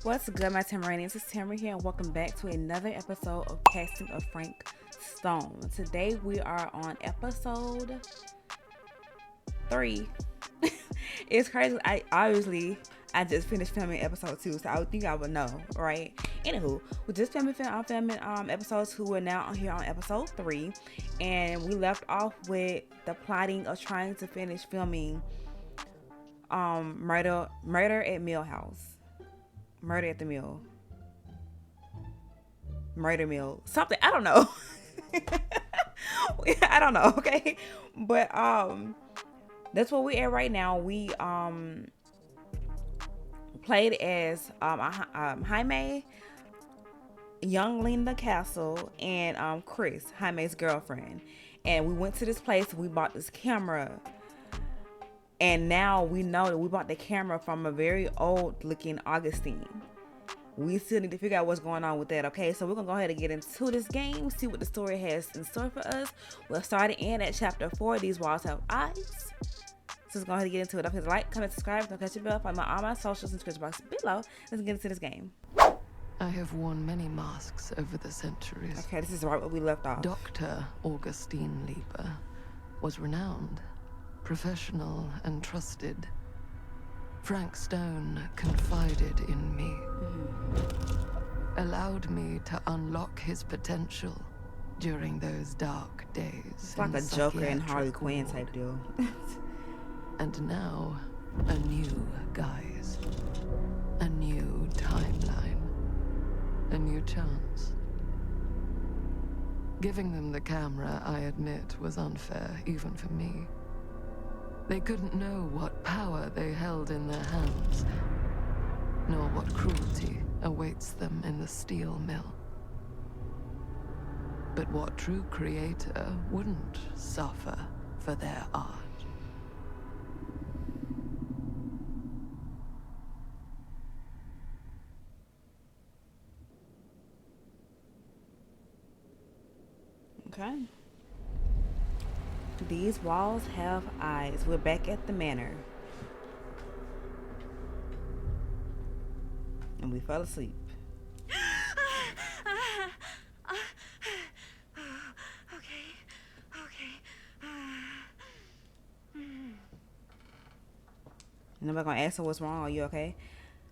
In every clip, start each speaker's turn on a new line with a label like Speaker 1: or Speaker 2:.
Speaker 1: What's good, my Tamaranians? It's Tamara here, and welcome back to another episode of Casting of Frank Stone. Today we are on episode 3. It's crazy. I just finished filming episode 2, so I would think I would know, right? Anywho, we just filming episode 2. We're now here on episode 3, and we left off with the plotting of trying to finish filming murder at Mill House. Murder at the Mill. Murder Mill. Something. I don't know. I don't know, okay? But that's where we at right now. We played as Jaime, young Linda Castle, and Chris, Jaime's girlfriend. And we went to this place, we bought this camera. And now we know that we bought the camera from a very old looking Augustine. We still need to figure out what's going on with that, okay? So we're going to go ahead and get into this game, see what the story has in store for us. We'll start it in at chapter 4, These Walls Have Eyes. So let's go ahead and get into it. Don't forget to like, comment, subscribe, don't catch your bell, find all my socials in the description box below. Let's get into this game.
Speaker 2: I have worn many masks over the centuries.
Speaker 1: Okay, this is right where we left off.
Speaker 2: Dr. Augustine Lieber was renowned, professional, and trusted. Frank Stone confided in me, allowed me to unlock his potential during those dark days.
Speaker 1: It's like a Joker and Harley Quinn type deal.
Speaker 2: And now, a new guise, a new timeline, a new chance. Giving them the camera, I admit, was unfair, even for me. They couldn't know what power they held in their hands, nor what cruelty awaits them in the steel mill. But what true creator wouldn't suffer for their art?
Speaker 1: Okay. These walls have eyes. We're back at the manor. And we fell asleep. Nobody gonna ask her what's wrong. Are you okay?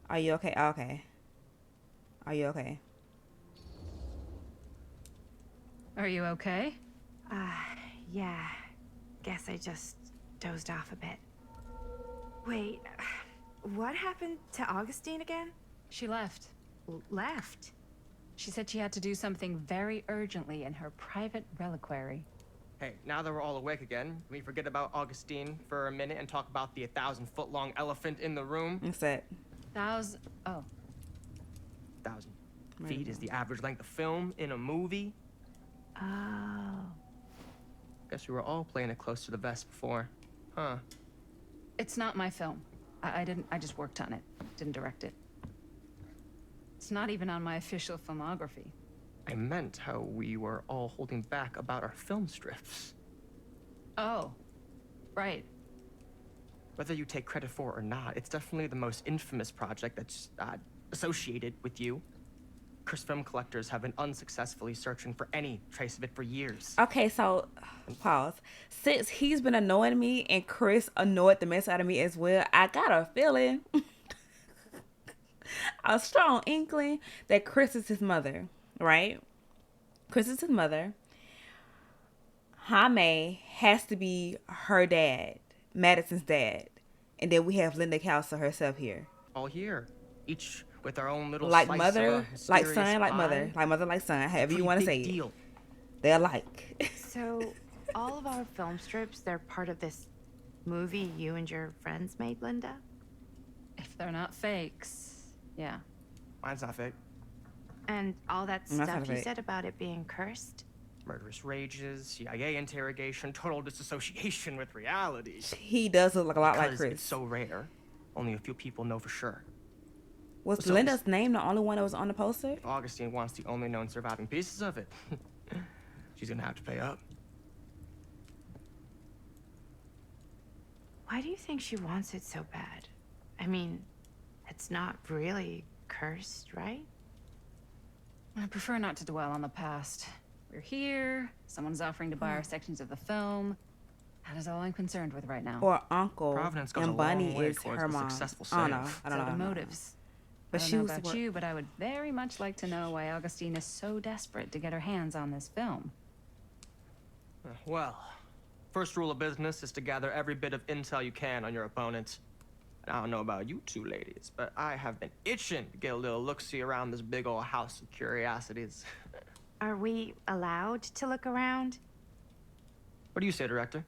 Speaker 1: Are you okay? Okay. Are you okay?
Speaker 3: Are you okay?
Speaker 4: Yeah. Guess I just dozed off a bit. Wait, what happened to Augustine again?
Speaker 3: She left.
Speaker 4: Left?
Speaker 3: She said she had to do something very urgently in her private reliquary.
Speaker 5: Hey, now that we're all awake again, can we forget about Augustine for a minute and talk about the 1,000-foot-long elephant in the room?
Speaker 1: What's that?
Speaker 3: 1,000.
Speaker 5: 1,000 feet is the average length of film in a movie.
Speaker 4: Oh.
Speaker 5: Guess we were all playing it close to the vest before, huh?
Speaker 3: It's not my film. I just worked on it. Didn't direct it. It's not even on my official filmography.
Speaker 5: I meant how we were all holding back about our film strips.
Speaker 3: Oh, right.
Speaker 5: Whether you take credit for it or not, it's definitely the most infamous project that's associated with you. Cursed film collectors have been unsuccessfully searching for any trace of it for years.
Speaker 1: Okay, so pause. Since he's been annoying me and Chris annoyed the mess out of me as well, I got a feeling, a strong inkling that Chris is his mother, right? Chris is his mother. Jaime has to be her dad, Madison's dad. And then we have Linda Castle herself here.
Speaker 5: All here, each with our own little
Speaker 1: Like
Speaker 5: slice
Speaker 1: mother,
Speaker 5: of a
Speaker 1: like
Speaker 5: mysterious
Speaker 1: son, like
Speaker 5: pie.
Speaker 1: mother, like mother, like son, however you
Speaker 5: Pretty
Speaker 1: want to
Speaker 5: big
Speaker 1: say
Speaker 5: deal.
Speaker 1: it. They're alike.
Speaker 4: So, all of our film strips, they're part of this movie you and your friends made, Linda?
Speaker 3: If they're not fakes, yeah.
Speaker 5: Mine's not fake.
Speaker 4: And all that
Speaker 1: That's not
Speaker 4: stuff you
Speaker 1: fake.
Speaker 4: said about it being cursed?
Speaker 5: Murderous rages, CIA interrogation, total disassociation with reality.
Speaker 1: He does look a lot like
Speaker 5: Because
Speaker 1: Chris.
Speaker 5: it's so rare, only a few people know for sure.
Speaker 1: Was
Speaker 5: So-
Speaker 1: Linda's name the only one that was on the poster?
Speaker 5: If Augustine wants the only known surviving pieces of it, she's gonna have to pay up.
Speaker 4: Why do you think she wants it so bad? I mean, it's not really cursed, right?
Speaker 3: I prefer not to dwell on the past. We're here, someone's offering to buy our sections of the film. That is all I'm concerned with right now.
Speaker 1: Or uncle.
Speaker 5: Providence goes
Speaker 1: And
Speaker 5: a
Speaker 1: Bunny
Speaker 5: long way
Speaker 1: is
Speaker 5: towards
Speaker 1: her
Speaker 5: a
Speaker 1: mom.
Speaker 5: successful
Speaker 1: I don't know.
Speaker 5: sale.
Speaker 1: I don't know.
Speaker 3: The
Speaker 1: I don't know.
Speaker 3: motives.
Speaker 1: But
Speaker 3: I
Speaker 1: she
Speaker 3: don't know
Speaker 1: was
Speaker 3: about
Speaker 1: wor-
Speaker 3: you, but I would very much like to know why Augustine is so desperate to get her hands on this film.
Speaker 5: Well, first rule of business is to gather every bit of intel you can on your opponent. And I don't know about you two ladies, but I have been itching to get a little look-see around this big old house of curiosities.
Speaker 4: Are we allowed to look around?
Speaker 5: What do you say, Director?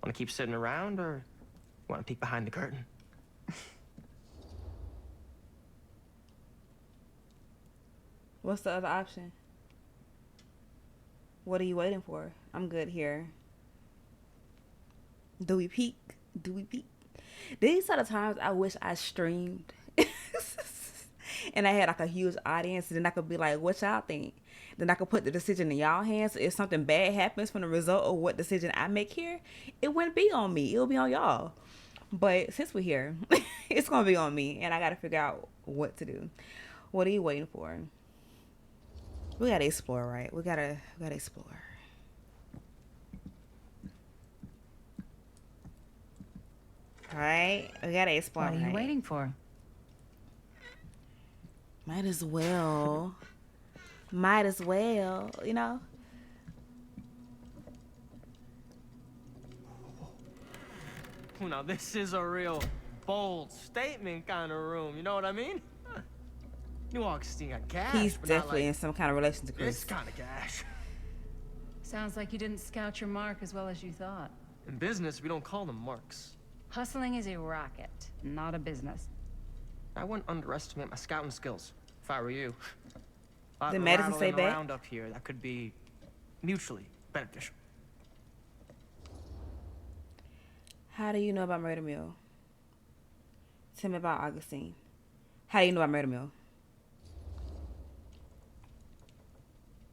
Speaker 5: Want to keep sitting around, or want to peek behind the curtain?
Speaker 1: What's the other option? What are you waiting for? I'm good here. Do we peek? Do we peek? These are the times I wish I streamed. And I had like a huge audience, and then I could be like, what y'all think? Then I could put the decision in y'all hands. If something bad happens from the result of what decision I make here, it wouldn't be on me. It'll be on y'all. But since we're here, it's going to be on me, and I got to figure out what to do. What are you waiting for? We got to explore, right? We gotta explore. Right? We got to explore.
Speaker 3: What are you
Speaker 1: right?
Speaker 3: waiting for?
Speaker 1: Might as well. Might as well, you know?
Speaker 5: Now, this is a real bold statement kind of room, you know what I mean? New Augustine got cash,
Speaker 1: He's
Speaker 5: but not
Speaker 1: definitely
Speaker 5: like
Speaker 1: in some kind of relation to
Speaker 5: this
Speaker 1: Chris.
Speaker 5: kind of cash.
Speaker 3: Sounds like you didn't scout your mark as well as you thought.
Speaker 5: In business, we don't call them marks.
Speaker 3: Hustling is a racket, not a business.
Speaker 5: I wouldn't underestimate my scouting skills, if I were you.
Speaker 1: Did Madison say back?
Speaker 5: Around up here that could be mutually beneficial.
Speaker 1: How do you know about Murder Mill? Tell me about Augustine. How do you know about Murder Mill?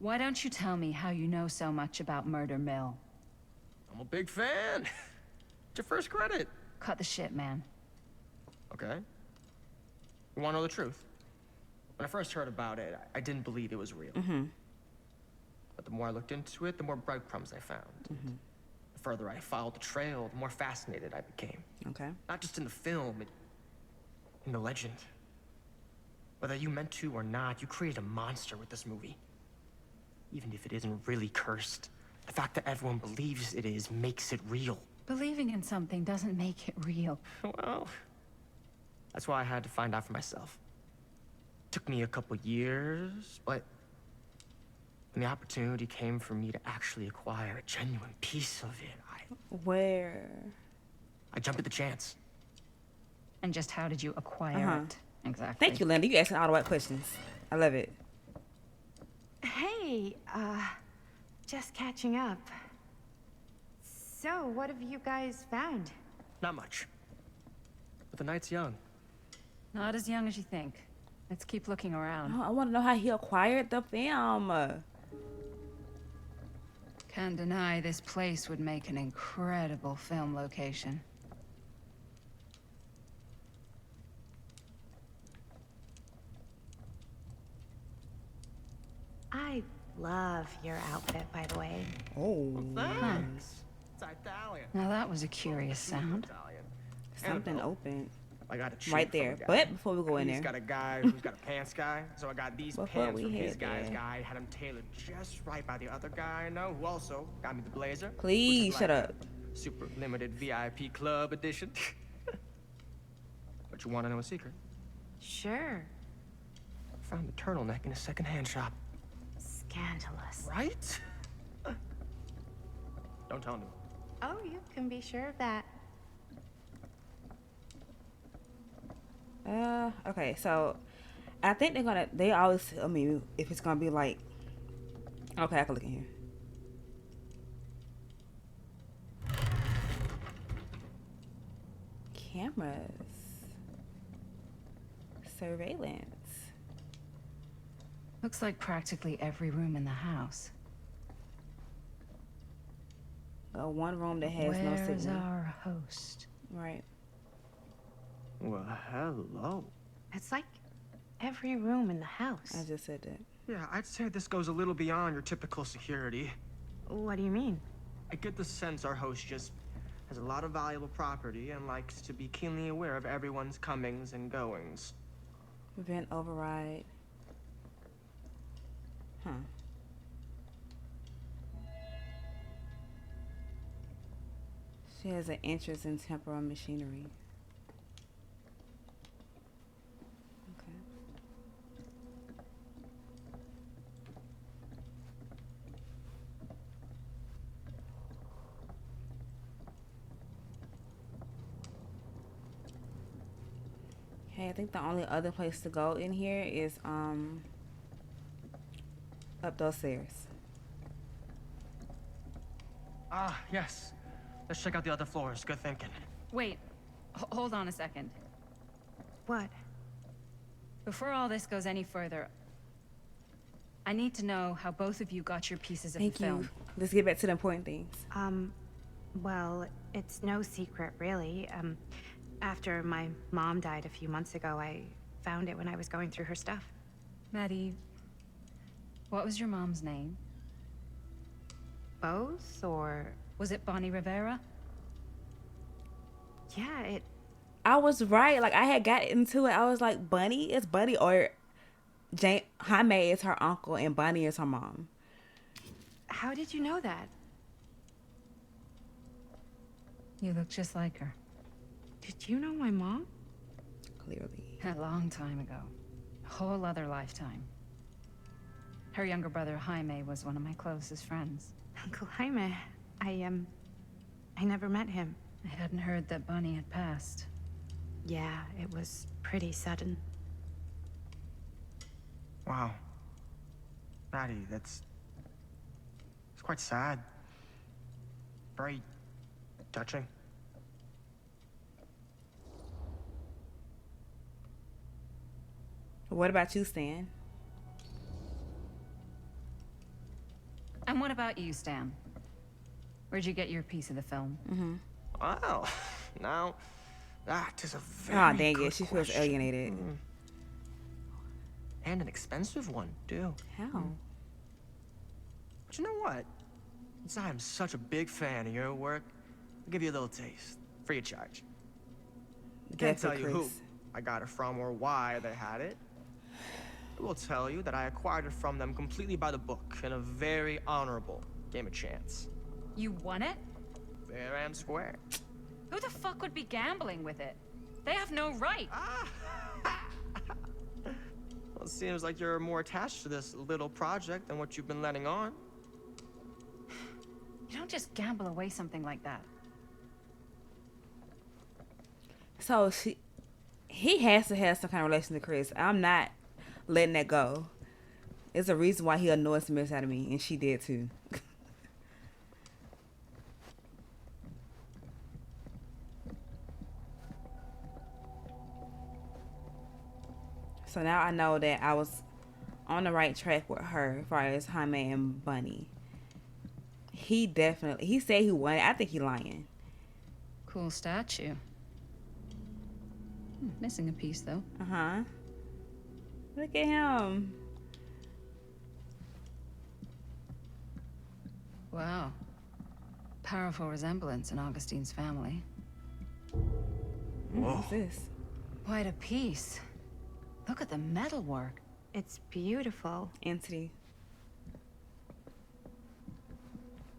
Speaker 3: Why don't you tell me how you know so much about Murder Mill?
Speaker 5: I'm a big fan. It's your first credit.
Speaker 3: Cut the shit, man.
Speaker 5: Okay. You want to know the truth? When I first heard about it, I didn't believe it was real.
Speaker 1: Mm-hmm.
Speaker 5: But the more I looked into it, the more breadcrumbs I found.
Speaker 1: Mm-hmm.
Speaker 5: The further I followed the trail, the more fascinated I became.
Speaker 1: Okay.
Speaker 5: Not just in the film, in the legend. Whether you meant to or not, you created a monster with this movie. Even if it isn't really cursed, the fact that everyone believes it is makes it real.
Speaker 3: Believing in something doesn't make it real.
Speaker 5: Well, that's why I had to find out for myself. Took me a couple years, but when the opportunity came for me to actually acquire a genuine piece of it,
Speaker 1: Where?
Speaker 5: I jumped at the chance.
Speaker 3: And just how did you acquire it? Exactly.
Speaker 1: Thank you, Linda. You asking all the right questions. I love it.
Speaker 4: Hey, just catching up. So, what have you guys found?
Speaker 5: Not much. But the night's young.
Speaker 3: Not as young as you think. Let's keep looking around.
Speaker 1: Oh, I want to know how he acquired the film.
Speaker 3: Can't deny this place would make an incredible film location.
Speaker 4: I love your outfit, by the way.
Speaker 1: Oh,
Speaker 5: Thanks. It's Italian.
Speaker 3: Now that was a curious sound.
Speaker 5: Italian.
Speaker 1: something open
Speaker 5: I got a cheat
Speaker 1: right
Speaker 5: from
Speaker 1: there.
Speaker 5: a guy.
Speaker 1: But before we go in
Speaker 5: He's
Speaker 1: there,
Speaker 5: got a guy who's got a pants guy, so I got these
Speaker 1: Before
Speaker 5: pants
Speaker 1: we
Speaker 5: from his
Speaker 1: head
Speaker 5: guy's
Speaker 1: there.
Speaker 5: guy, had him tailored just right by the other guy I know, who also got me the blazer.
Speaker 1: please
Speaker 5: which is
Speaker 1: shut
Speaker 5: like
Speaker 1: up.
Speaker 5: a super limited VIP club edition. But you want to know a secret?
Speaker 4: Sure.
Speaker 5: I found the turtleneck in a secondhand shop.
Speaker 4: Scandalous.
Speaker 5: Right? Don't tell anyone.
Speaker 4: Oh, you can be sure of that.
Speaker 1: Okay, so I think they always tell me if it's gonna be like, okay, I can look in here. Cameras. Surveillance.
Speaker 3: Looks like practically every room in the house.
Speaker 1: One room that has no
Speaker 3: Where's
Speaker 1: signal.
Speaker 3: our host?
Speaker 1: Right.
Speaker 5: Well, hello.
Speaker 4: It's like every room in the house.
Speaker 1: I just said that.
Speaker 5: Yeah, I'd say this goes a little beyond your typical security.
Speaker 4: What do you mean?
Speaker 5: I get the sense our host just has a lot of valuable property and likes to be keenly aware of everyone's comings and goings.
Speaker 1: Vent override. Huh. She has an interest in temporal machinery. Okay. Okay, I think the only other place to go in here is up those stairs.
Speaker 5: Ah, yes. Let's check out the other floors. Good thinking.
Speaker 3: Wait, hold on a second.
Speaker 4: What?
Speaker 3: Before all this goes any further, I need to know how both of you got your pieces of
Speaker 1: Thank
Speaker 3: the film.
Speaker 1: you. Let's get back to the important things.
Speaker 4: Well, it's no secret, really. After my mom died a few months ago, I found it when I was going through her stuff.
Speaker 3: Maddie, what was your mom's name?
Speaker 4: Both, or...
Speaker 3: Was it Bonnie Rivera?
Speaker 4: Yeah,
Speaker 1: I was right. Like, I had got into it. I was like, Bunny is Bunny, or Jaime is her uncle and Bunny is her mom.
Speaker 4: How did you know that?
Speaker 3: You look just like her.
Speaker 4: Did you know my mom?
Speaker 1: Clearly.
Speaker 3: A long time ago. A whole other lifetime. Her younger brother, Jaime, was one of my closest friends.
Speaker 4: Uncle Jaime. I never met him.
Speaker 3: I hadn't heard that Bonnie had passed.
Speaker 4: Yeah, it was pretty sudden.
Speaker 5: Wow. Maddie, it's quite sad. Very touching.
Speaker 1: What about you, Stan?
Speaker 3: And what about you, Stan? Where'd you get your piece of the film?
Speaker 5: Well, now, that is a very
Speaker 1: Oh, dang
Speaker 5: good
Speaker 1: it. She feels
Speaker 5: question.
Speaker 1: alienated.
Speaker 5: And an expensive one, too.
Speaker 1: How?
Speaker 5: But you know what? Since I am such a big fan of your work, I'll give you a little taste, free of charge. Can't tell you who I got it from or why they had it. I will tell you that I acquired it from them completely by the book in a very honorable game of chance.
Speaker 3: You won it?
Speaker 5: Fair and square.
Speaker 3: Who the fuck would be gambling with it? They have no right.
Speaker 5: Well, it seems like you're more attached to this little project than what you've been letting on.
Speaker 3: You don't just gamble away something like that.
Speaker 1: So he has to have some kind of relation to Chris. I'm not letting that go. It's a reason why he annoys the mess out of me, and she did too. So now I know that I was on the right track with her as far as Jaime and Bunny. He said he won it. I think he lying.
Speaker 3: Cool statue. Missing a piece, though.
Speaker 1: Uh-huh. Look at him.
Speaker 3: Wow. Powerful resemblance in Augustine's family.
Speaker 1: What's this?
Speaker 3: Quite a piece. Look at the metalwork.
Speaker 4: It's beautiful.
Speaker 1: Entity.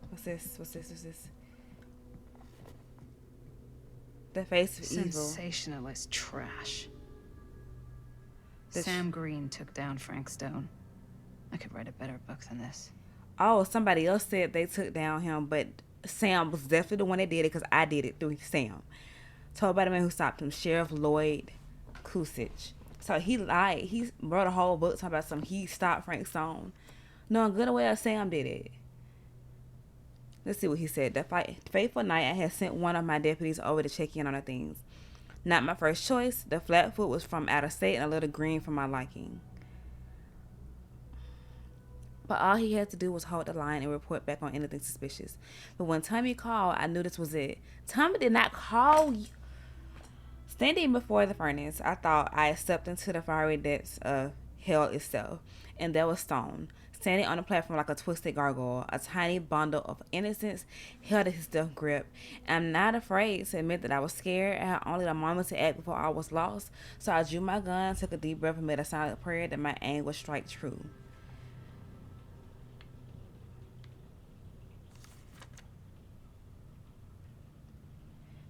Speaker 1: What's this? What's this? What's this? The face of evil.
Speaker 3: Sensationalist trash.
Speaker 1: This-
Speaker 3: Sam Green took down Frank Stone. I could write a better book than this.
Speaker 1: Oh, somebody else said they took down him, but Sam was definitely the one that did it because I did it through Sam. Told by the man who stopped him, Sheriff Lloyd Kusich. So he lied. He wrote a whole book talking about he stopped Frank Stone. Knowing good and well Sam did it. Let's see what he said. That fateful night, I had sent one of my deputies over to check in on the things. Not my first choice. The Flatfoot was from out of state and a little green for my liking. But all he had to do was hold the line and report back on anything suspicious. But when Tommy called, I knew this was it. Tommy did not call you. Standing before the furnace, I thought I stepped into the fiery depths of hell itself, and there was Stone, standing on the platform like a twisted gargoyle, a tiny bundle of innocence held in his death grip. I'm not afraid to admit that I was scared. I had only a moment to act before I was lost, so I drew my gun, took a deep breath, and made a silent prayer that my aim would strike true.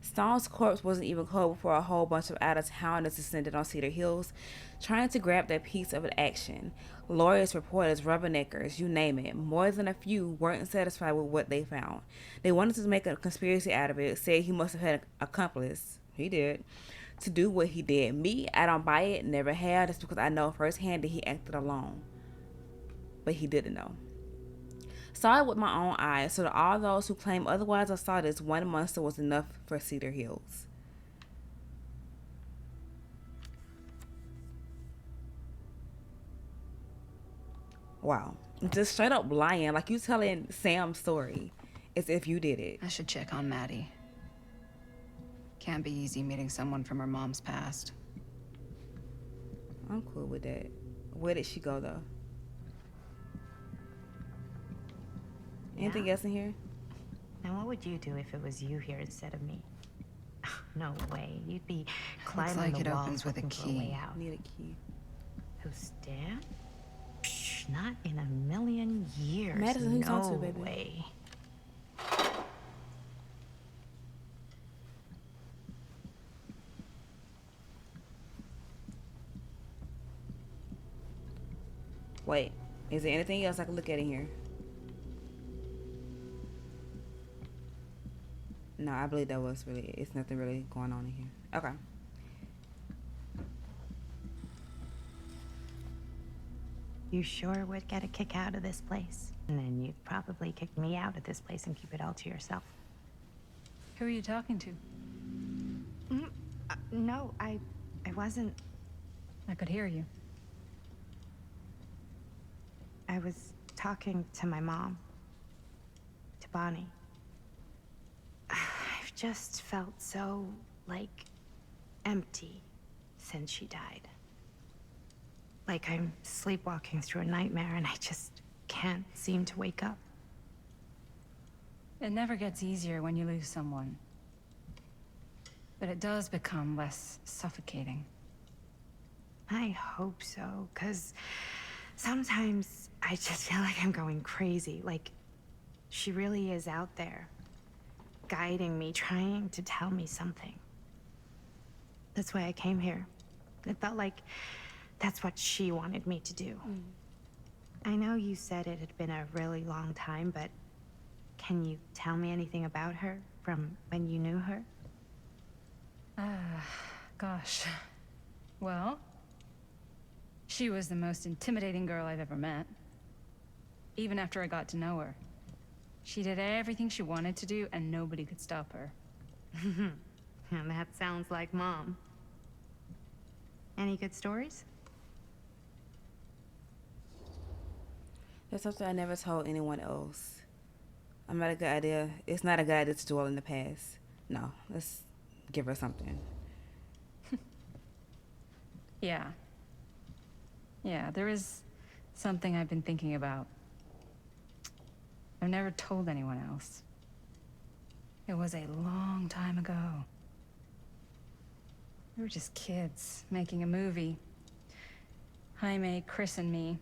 Speaker 1: Stone's corpse wasn't even cold before a whole bunch of out-of-towners descended on Cedar Hills, trying to grab that piece of action. Lawyers, reporters, rubberneckers, you name it. More than a few weren't satisfied with what they found. They wanted to make a conspiracy out of it, said he must have had an accomplice. He did. To do what he did. Me, I don't buy it, never have, just because I know firsthand that he acted alone. But he didn't know. Saw it with my own eyes, so that all those who claim otherwise saw this one monster was enough for Cedar Hills. Wow. Just straight up lying, like you telling Sam's story as if you did it.
Speaker 3: I should check on Maddie. Can't be easy meeting someone from her mom's past.
Speaker 1: I'm cool with that. Where did she go, though? Anything else in here?
Speaker 4: Now, what would you do if it was you here instead of me? No way. You'd be climbing
Speaker 3: Looks like
Speaker 4: the
Speaker 3: it
Speaker 4: walls
Speaker 3: opens with a
Speaker 4: looking for way
Speaker 3: key.
Speaker 4: out.
Speaker 1: Need a key.
Speaker 4: Who's Dan? Not in a million years.
Speaker 1: Madison, who you talking to,
Speaker 4: No
Speaker 1: baby?
Speaker 4: way.
Speaker 1: Wait, is there anything else I can look at in here? No, I believe that was really, it's nothing really going on in here. Okay.
Speaker 4: You sure would get a kick out of this place. And then you'd probably kick me out of this place and keep it all to yourself.
Speaker 3: Who are you talking to?
Speaker 4: No, I wasn't.
Speaker 3: I could hear you.
Speaker 4: I was talking to my mom. To Bonnie. I've just felt so, like, empty since she died. Like I'm sleepwalking through a nightmare and I just can't seem to wake up.
Speaker 3: It never gets easier when you lose someone. But it does become less suffocating.
Speaker 4: I hope so, because sometimes I just feel like I'm going crazy. Like, she really is out there, guiding me, trying to tell me something. That's why I came here. It felt like that's what she wanted me to do. I know you said it had been a really long time, but can you tell me anything about her from when you knew her?
Speaker 3: Gosh. Well, she was the most intimidating girl I've ever met. Even after I got to know her. She did everything she wanted to do, and nobody could stop her.
Speaker 4: And that sounds like Mom. Any good stories?
Speaker 1: That's something I never told anyone else. I'm not a good idea. It's not a good idea to dwell in the past. No, let's give her something.
Speaker 3: Yeah. Yeah, there is something I've been thinking about. I've never told anyone else. It was a long time ago. We were just kids making a movie. Jaime, Chris, and me.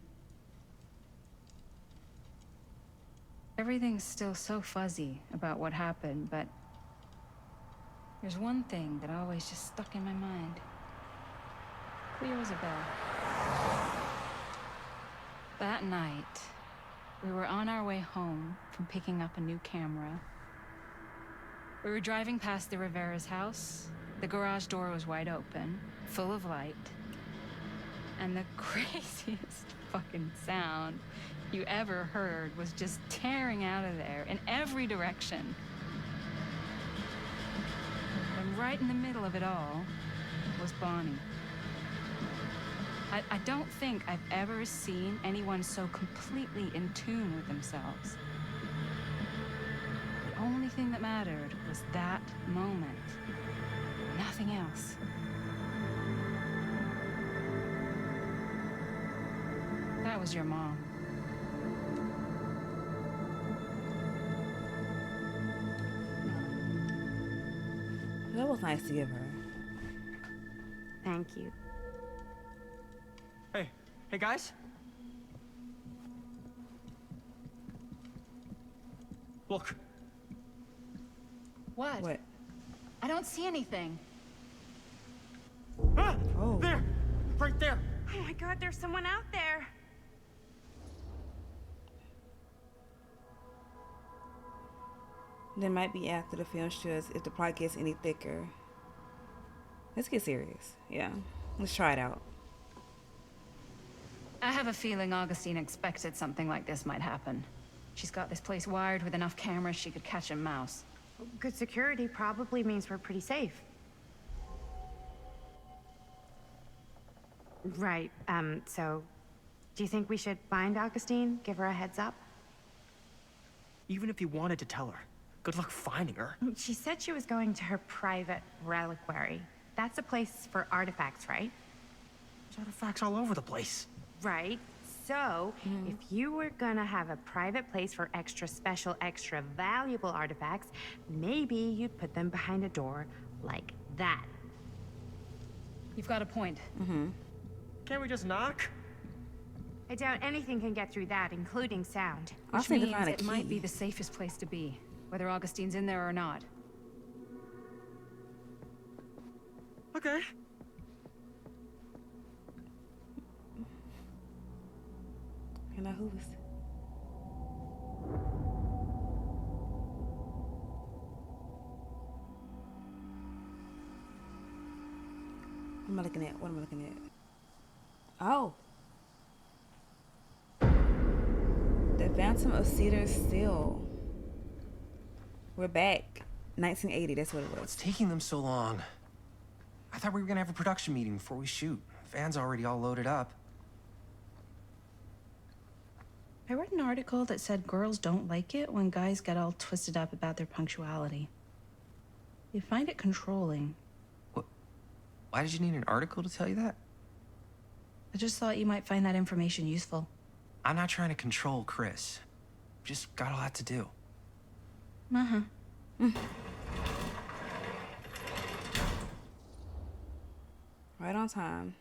Speaker 3: Everything's still so fuzzy about what happened, but there's one thing that always just stuck in my mind. Clear as a bell. That night, we were on our way home from picking up a new camera. We were driving past the Rivera's house. The garage door was wide open, full of light. And the craziest fucking sound you ever heard was just tearing out of there in every direction. And right in the middle of it all was Bonnie. I don't think I've ever seen anyone so completely in tune with themselves. The only thing that mattered was that moment. Nothing else. That was your mom.
Speaker 1: That was nice to give her.
Speaker 4: Thank you.
Speaker 5: Hey guys. Look.
Speaker 3: What?
Speaker 1: What?
Speaker 3: I don't see anything.
Speaker 5: Ah!
Speaker 1: Oh.
Speaker 5: There! Right there!
Speaker 4: Oh my god, there's someone out there.
Speaker 1: There might be after the film shows if the plot gets any thicker. Let's get serious. Yeah. Let's try it out.
Speaker 3: I have a feeling Augustine expected something like this might happen. She's got this place wired with enough cameras she could catch a mouse.
Speaker 4: Good security probably means we're pretty safe. Right, so do you think we should find Augustine? Give her a heads up?
Speaker 5: Even if you wanted to tell her, good luck finding her.
Speaker 4: She said she was going to her private reliquary. That's a place for artifacts, right?
Speaker 5: There's artifacts all over the place.
Speaker 4: Right. So, if you were gonna have a private place for extra special, extra valuable artifacts, maybe you'd put them behind a door like that.
Speaker 3: You've got a point.
Speaker 5: Can't we just knock?
Speaker 4: I doubt anything can get through that, including sound.
Speaker 1: I
Speaker 3: Which
Speaker 1: think to
Speaker 3: means
Speaker 1: find a
Speaker 3: it might
Speaker 1: key.
Speaker 3: be the safest place to be, whether Augustine's in there or not.
Speaker 5: Okay.
Speaker 1: Can I who's? What am I looking at? What am I looking at? Oh. The Phantom of Cedar Hill. We're back. 1980, that's what it was.
Speaker 6: What's taking them so long? I thought we were gonna have a production meeting before we shoot. Van's already all loaded up.
Speaker 7: I read an article that said girls don't like it when guys get all twisted up about their punctuality. They find it controlling.
Speaker 6: What? Why did you need an article to tell you that?
Speaker 7: I just thought you might find that information useful.
Speaker 6: I'm not trying to control Chris. Just got a lot to do.
Speaker 7: Uh-huh.
Speaker 1: Right on time.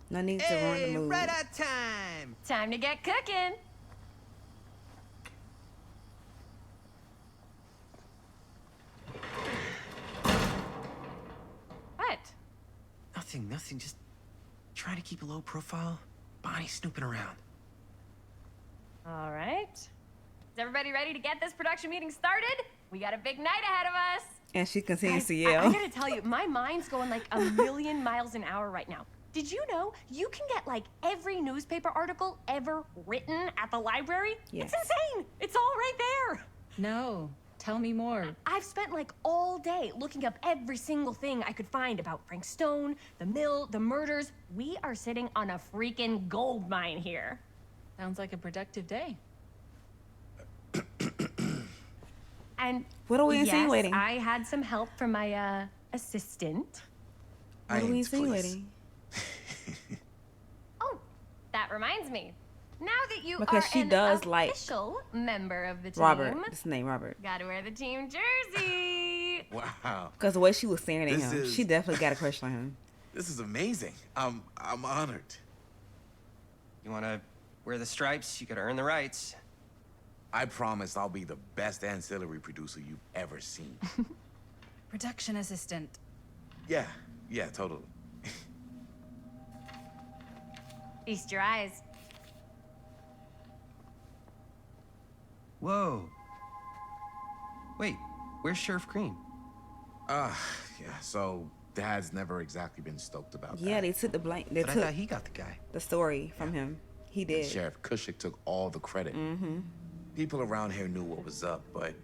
Speaker 1: No need to ruin the mood.
Speaker 8: Right on time.
Speaker 9: Time to get cooking. What?
Speaker 6: Nothing. Just trying to keep a low profile. Bonnie snooping around.
Speaker 9: All right. Is everybody ready to get this production meeting started? We got a big night ahead of us.
Speaker 1: And she continues
Speaker 9: Guys,
Speaker 1: to yell.
Speaker 9: I gotta tell you, my mind's going like a million miles an hour right now. Did you know you can get like every newspaper article ever written at the library?
Speaker 1: Yes.
Speaker 9: It's insane. It's all right there.
Speaker 7: No. Tell me more.
Speaker 9: I've spent like all day looking up every single thing I could find about Frank Stone, the mill, the murders. We are sitting on a freaking gold mine here.
Speaker 7: Sounds like a productive day.
Speaker 9: And
Speaker 1: What are we
Speaker 9: yes,
Speaker 1: insinuating?
Speaker 9: I had some help from my assistant.
Speaker 1: What are we insinuating?
Speaker 9: Oh, that reminds me. Now that you
Speaker 1: Because
Speaker 9: are
Speaker 1: she
Speaker 9: an
Speaker 1: does like
Speaker 9: official member of the team,
Speaker 1: Robert. This name Robert.
Speaker 9: gotta wear the team jersey.
Speaker 10: Wow.
Speaker 1: Because the way she was staring at
Speaker 8: This
Speaker 1: him,
Speaker 8: is-
Speaker 1: she definitely got a crush on him.
Speaker 8: This is amazing. I'm honored.
Speaker 6: You wanna wear the stripes? You gotta earn the rights.
Speaker 8: I promise I'll be the best ancillary producer you've ever seen.
Speaker 7: Production assistant.
Speaker 8: Yeah, totally.
Speaker 9: Feast your eyes.
Speaker 6: Whoa. Wait, where's Sheriff Green?
Speaker 8: Yeah, so Dad's never exactly been stoked about
Speaker 1: Yeah,
Speaker 8: that.
Speaker 1: they took the blank. They
Speaker 6: But I
Speaker 1: took
Speaker 6: thought he got the guy.
Speaker 1: the story from him. He
Speaker 8: And
Speaker 1: did.
Speaker 8: Sheriff Kushik took all the credit. People around here knew what was up, but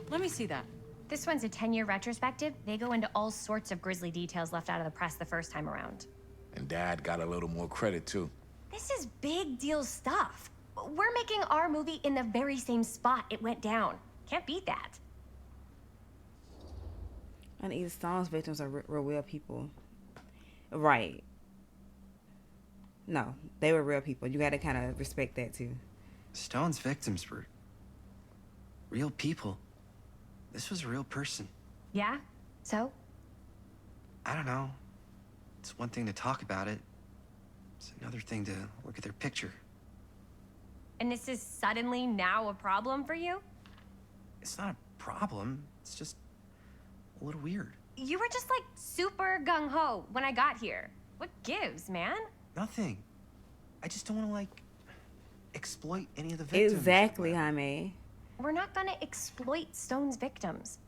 Speaker 7: Let me see that.
Speaker 9: This one's a 10-year retrospective. They go into all sorts of grisly details left out of the press the first time around.
Speaker 8: and Dad got a little more credit too.
Speaker 9: This is big deal stuff. We're making our movie in the very same spot it went down. Can't beat that.
Speaker 1: And Edith Stone's victims are real people. Right. No, they were real people. You got to kind of respect that too.
Speaker 6: Stone's victims were real people. This was a real person.
Speaker 9: Yeah? So?
Speaker 6: I don't know. It's one thing to talk about it. It's another thing to look at their picture.
Speaker 9: And this is suddenly now a problem for you?
Speaker 6: It's not a problem. It's just a little weird.
Speaker 9: You were just like super gung-ho when I got here. What gives, man?
Speaker 6: Nothing. I just don't want to, like, exploit any of the victims.
Speaker 1: Exactly, Jaime.
Speaker 9: We're not gonna exploit Stone's victims.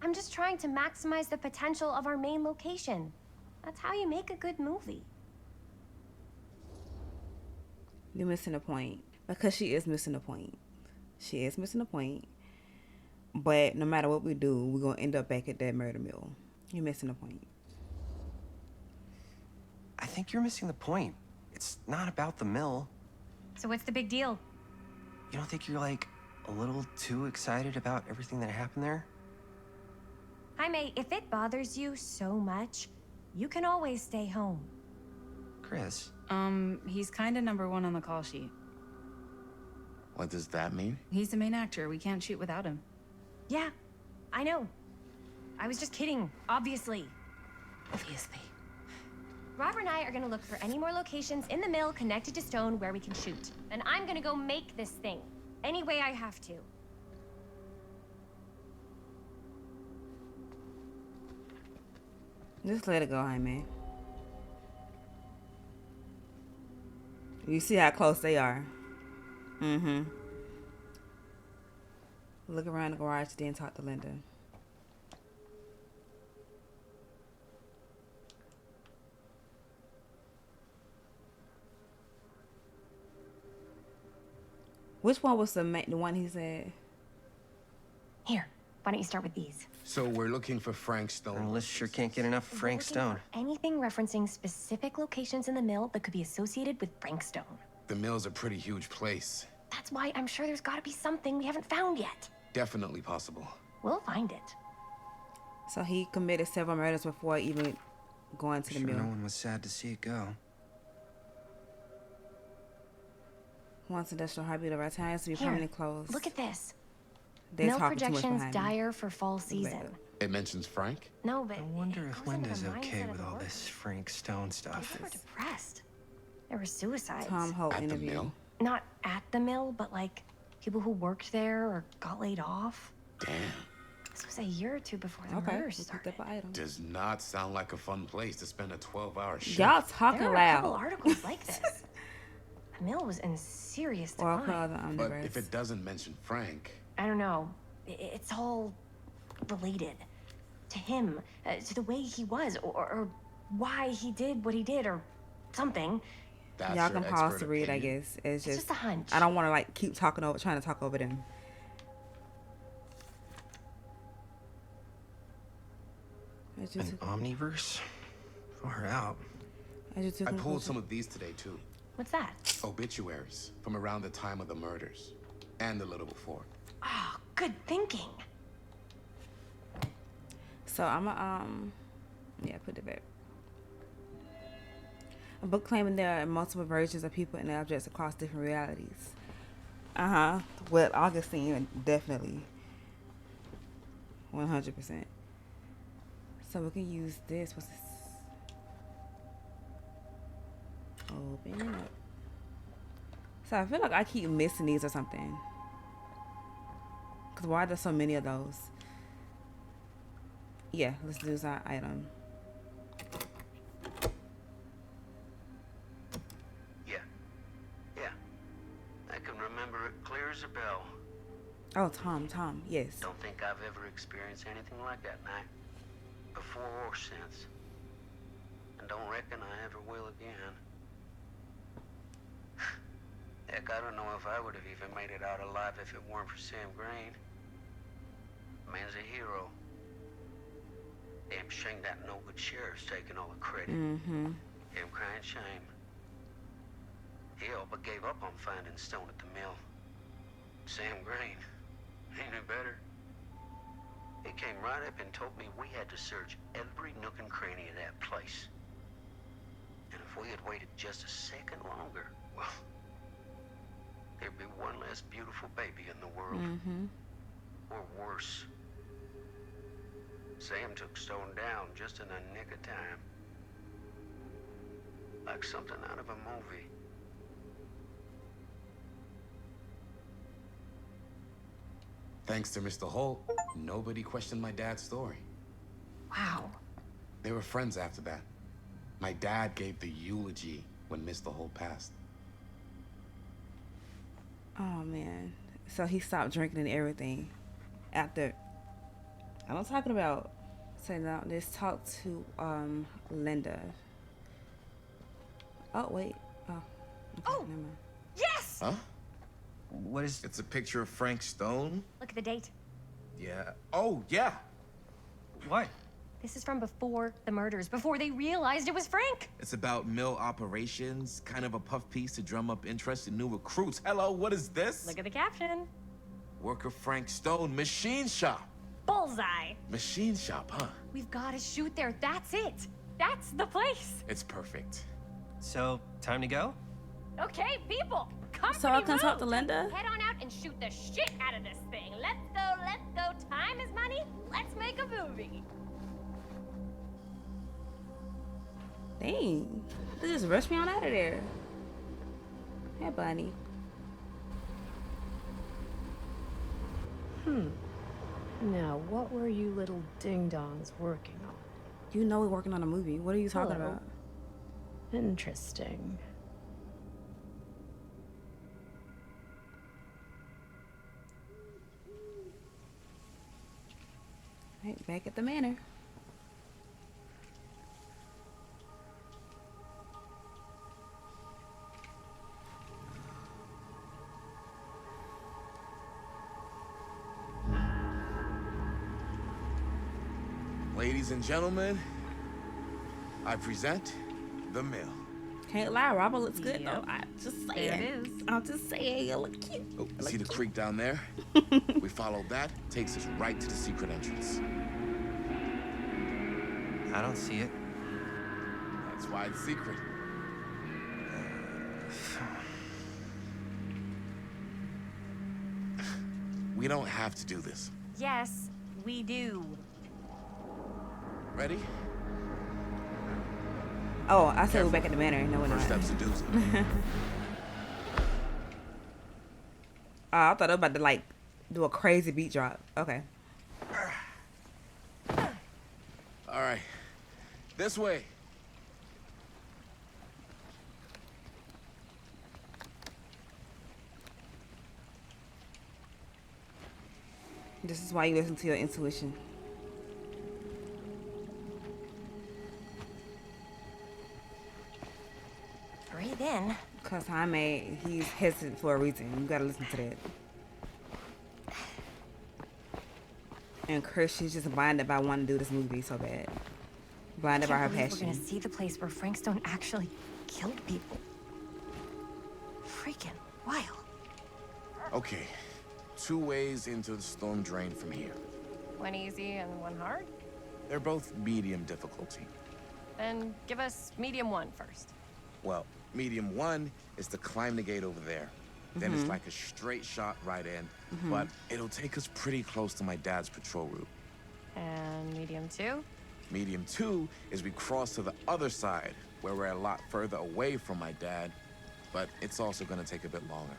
Speaker 9: I'm just trying to maximize the potential of our main location. That's how you make a good movie.
Speaker 1: You're missing a point. Because she is missing a point. She is missing a point. But no matter what we do, we're going to end up back at that murder mill. You're missing a point.
Speaker 6: I think you're missing the point. It's not about the mill.
Speaker 9: So what's the big deal?
Speaker 6: You don't think you're, like, a little too excited about everything that happened there?
Speaker 9: Jaime, if it bothers you so much, you can always stay home.
Speaker 6: Chris.
Speaker 7: He's kind of number one on the call sheet.
Speaker 8: What does that mean?
Speaker 7: He's the main actor. We can't shoot without him.
Speaker 9: Yeah, I know. I was just kidding, obviously.
Speaker 7: Obviously.
Speaker 9: Robert and I are gonna look for any more locations in the mill connected to Stone where we can shoot. And I'm gonna go make this thing, any way I have to.
Speaker 1: Just let it go, Jaime. You see how close they are. Mm-hmm. Look around the garage, then talk to Linda. Which one was the one he said?
Speaker 9: Here, why don't you start with these?
Speaker 8: So we're looking for Frank Stone.
Speaker 6: Unless sure can't get enough of Frank
Speaker 9: We're looking
Speaker 6: Stone.
Speaker 9: for anything referencing specific locations in the mill that could be associated with Frank Stone.
Speaker 8: The mill's a pretty huge place.
Speaker 9: That's why I'm sure there's gotta be something we haven't found yet.
Speaker 8: Definitely possible.
Speaker 9: We'll find it.
Speaker 1: So he committed several murders before even going to the
Speaker 6: Sure
Speaker 1: mill.
Speaker 6: no one was sad to see it go.
Speaker 1: Once industrial heartbeat of our times to be
Speaker 9: Here,
Speaker 1: permanently closed.
Speaker 9: look at this.
Speaker 1: They're
Speaker 9: Mill
Speaker 1: talking too much
Speaker 9: projections
Speaker 1: behind me.
Speaker 9: dire for fall season.
Speaker 1: Better.
Speaker 8: It mentions Frank?
Speaker 9: No, but
Speaker 6: I wonder
Speaker 9: it
Speaker 6: if
Speaker 9: goes into
Speaker 6: Linda's
Speaker 9: the
Speaker 6: okay
Speaker 9: mindset of
Speaker 6: with
Speaker 9: the
Speaker 6: all
Speaker 9: workers.
Speaker 6: this Frank Stone stuff.
Speaker 9: They were depressed. There were suicides.
Speaker 1: Tom Holt
Speaker 8: At the
Speaker 1: interview.
Speaker 8: mill?
Speaker 9: Not at the mill, but like people who worked there or got laid off.
Speaker 8: Damn.
Speaker 9: This was a year or two before the
Speaker 1: Okay,
Speaker 9: murders
Speaker 1: we picked
Speaker 9: started.
Speaker 1: up an item.
Speaker 8: Does not sound like a fun place to spend a 12-hour shift.
Speaker 1: Y'all talking
Speaker 9: There are a couple
Speaker 1: loud.
Speaker 9: articles like this. The mill was in serious
Speaker 1: Or
Speaker 9: decline.
Speaker 1: the
Speaker 8: But
Speaker 1: undergrowth.
Speaker 8: if it doesn't mention Frank,
Speaker 9: I don't know. It's all related to him, to the way he was, or why he did what he did, or something.
Speaker 8: that's
Speaker 1: Y'all
Speaker 8: your
Speaker 1: can pause
Speaker 8: expert
Speaker 1: to read, I
Speaker 8: opinion?
Speaker 1: guess. It's
Speaker 9: It's just a hunch.
Speaker 1: I don't want to like keep trying to talk over them. As you
Speaker 6: An
Speaker 1: took-
Speaker 6: omniverse? Far out.
Speaker 1: as you took
Speaker 8: I
Speaker 1: them
Speaker 8: pulled
Speaker 1: closer-
Speaker 8: some of these today, too.
Speaker 9: What's that?
Speaker 8: Obituaries from around the time of the murders. And a little before.
Speaker 9: Oh, good thinking.
Speaker 1: So I'm yeah, put it back. A book claiming there are multiple versions of people and objects across different realities. Well, Augustine definitely. 100%. So we can use this. What's this? Open it up. So I feel like I keep missing these or something. Cause why are there so many of those? Yeah, let's do our item.
Speaker 11: Yeah. I can remember it clear as a bell.
Speaker 1: Oh, Tom, yes.
Speaker 11: Don't think I've ever experienced anything like that night. Before or since. And don't reckon I ever will again. Heck, I don't know if I would have even made it out alive if it weren't for Sam Green. Man's a hero. Damn shame that no good sheriff's taking all the credit.
Speaker 1: Mm-hmm.
Speaker 11: Damn crying shame. He all but gave up on finding Stone at the mill. Sam Green. He knew better. He came right up and told me we had to search every nook and cranny of that place. if we had waited just a second longer, well, there'd be one less beautiful baby in the world. Or worse. Sam took Stone down just in the nick of time. Like something out of a movie.
Speaker 8: Thanks to Mr. Holt, nobody questioned my dad's story.
Speaker 9: Wow.
Speaker 8: They were friends after that. My dad gave the eulogy when Mr. Holt passed.
Speaker 1: Oh man. So he stopped drinking and everything after. I'm talking about. So now let's talk to Linda. Oh wait. Oh. Okay,
Speaker 9: Oh.
Speaker 1: never mind.
Speaker 9: Yes!
Speaker 8: Huh?
Speaker 6: What is...
Speaker 8: It's a picture of Frank Stone?
Speaker 9: Look at the date.
Speaker 8: Yeah. Oh, yeah.
Speaker 6: What?
Speaker 9: This is from before the murders, before they realized it was Frank.
Speaker 8: It's about mill operations, kind of a puff piece to drum up interest in new recruits. Hello, what is this?
Speaker 9: Look at the caption.
Speaker 8: Worker Frank Stone, machine shop.
Speaker 9: Bullseye.
Speaker 8: Machine shop, huh?
Speaker 9: We've got to shoot there. That's it. That's the place.
Speaker 8: It's perfect.
Speaker 5: So, time to go?
Speaker 9: Okay, people,
Speaker 1: So I can talk to Linda?
Speaker 9: Head on out and shoot the shit out of this thing. Let's go, let's go. Time is money. Let's make a movie.
Speaker 1: Dang. They just rushed me on out of there. Hey, Bunny.
Speaker 12: Now, what were you little ding-dongs working on?
Speaker 1: You know we're working on a movie. What are you talking
Speaker 12: Hello.
Speaker 1: about?
Speaker 12: Interesting.
Speaker 1: Right, back at the manor.
Speaker 8: Ladies and gentlemen, I present the mill.
Speaker 1: Can't lie, Robert looks good though. I just saying.
Speaker 7: There it is.
Speaker 1: I'm just saying, you look cute.
Speaker 8: Oh, see the creek down there? We follow that, takes us right to the secret entrance.
Speaker 5: I don't see it.
Speaker 8: That's why it's secret. We don't have to do this.
Speaker 9: Yes, we do.
Speaker 8: Ready?
Speaker 1: Oh, I said we're back at the manor. No, we're not.
Speaker 8: First step's a doozy.
Speaker 1: I thought I was about to like do a crazy beat drop. Okay.
Speaker 8: All right, this way.
Speaker 1: This is why you listen to your intuition.
Speaker 9: Breathe in.
Speaker 1: Cause Jaime, he's hesitant for a reason. You gotta listen to that. And Chris, she's just blinded by wanting to do this movie so bad. Blinded by her
Speaker 9: We're
Speaker 1: passion.
Speaker 9: gonna see the place where Frank Stone actually killed people. Freaking wild.
Speaker 8: Okay, 2 ways into the storm drain from here.
Speaker 9: One easy and one hard.
Speaker 8: They're both medium difficulty.
Speaker 9: Then give us medium one first.
Speaker 8: Well, medium 1 is to climb the gate over there. Then it's like a straight shot right in, but it'll take us pretty close to my dad's patrol route.
Speaker 9: And medium two?
Speaker 8: Medium 2 is we cross to the other side, where we're a lot further away from my dad, but it's also gonna take a bit longer.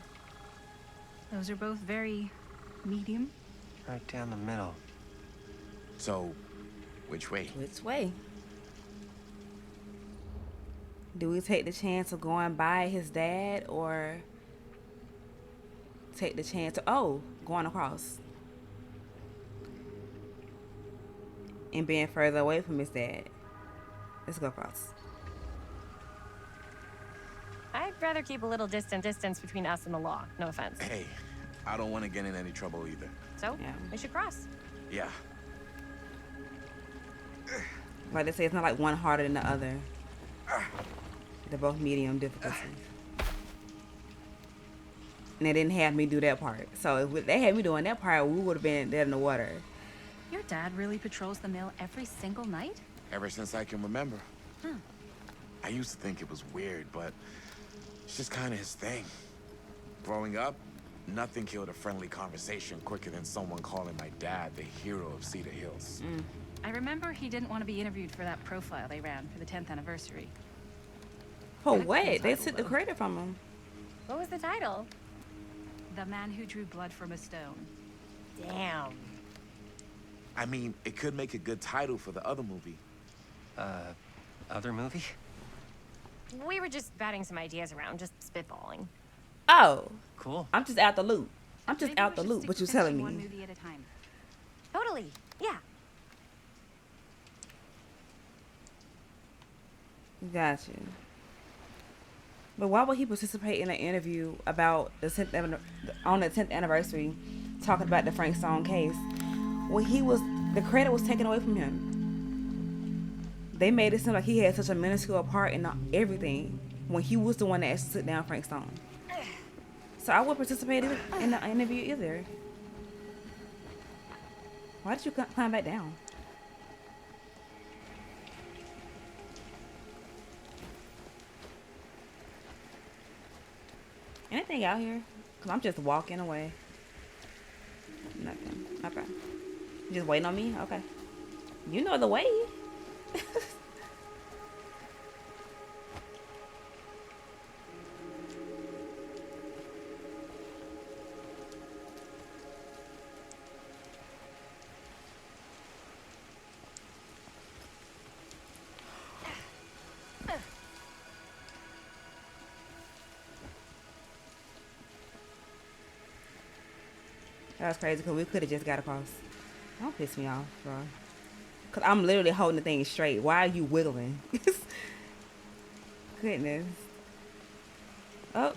Speaker 7: Those are both very medium.
Speaker 5: Right down the middle.
Speaker 8: So, which way?
Speaker 1: Which way? Do we take the chance of going by his dad or take the chance of, going across and being further away from his dad? Let's go across.
Speaker 9: I'd rather keep a little distance between us and the law. No offense.
Speaker 8: Hey, I don't want to get in any trouble either.
Speaker 9: So,
Speaker 1: Yeah.
Speaker 9: we should cross.
Speaker 8: Yeah.
Speaker 1: Like they say, it's not like one harder than the other. They're both medium difficulty. And they didn't have me do that part. So if they had me doing that part, we would have been dead in the water.
Speaker 7: Your dad really patrols the mill every single night?
Speaker 8: Ever since I can remember. I used to think it was weird, but it's just kind of his thing. Growing up, nothing killed a friendly conversation quicker than someone calling my dad the hero of Cedar Hills.
Speaker 3: I remember he didn't want to be interviewed for that profile they ran for the 10th anniversary.
Speaker 1: Oh, wait. They took the credit from him.
Speaker 9: What was the title?
Speaker 3: The Man Who Drew Blood from a Stone.
Speaker 9: Damn.
Speaker 8: I mean, it could make a good title for the other movie.
Speaker 5: Other movie?
Speaker 9: We were just batting some ideas around, just spitballing.
Speaker 1: Oh.
Speaker 5: Cool.
Speaker 1: I'm just out the loop. I'm just
Speaker 3: Maybe
Speaker 1: out
Speaker 3: we
Speaker 1: the
Speaker 3: should
Speaker 1: loop,
Speaker 3: stick
Speaker 1: what
Speaker 3: to
Speaker 1: you telling
Speaker 3: finishing one
Speaker 1: me.
Speaker 3: movie at a time.
Speaker 9: Totally. Yeah.
Speaker 1: Gotcha. But why would he participate in an interview about the 10th anniversary, talking about the Frank Stone case, when the credit was taken away from him? They made it seem like he had such a minuscule part in everything, when he was the one that actually took down Frank Stone. So I wouldn't participate in the interview either. Why did you climb back down? Anything out here? Cause I'm just walking away. Nothing. Okay. You just waiting on me? Okay. You know the way. That was crazy because we could have just got across. Don't piss me off, bro. Because I'm literally holding the thing straight. Why are you wiggling? Goodness. Oh.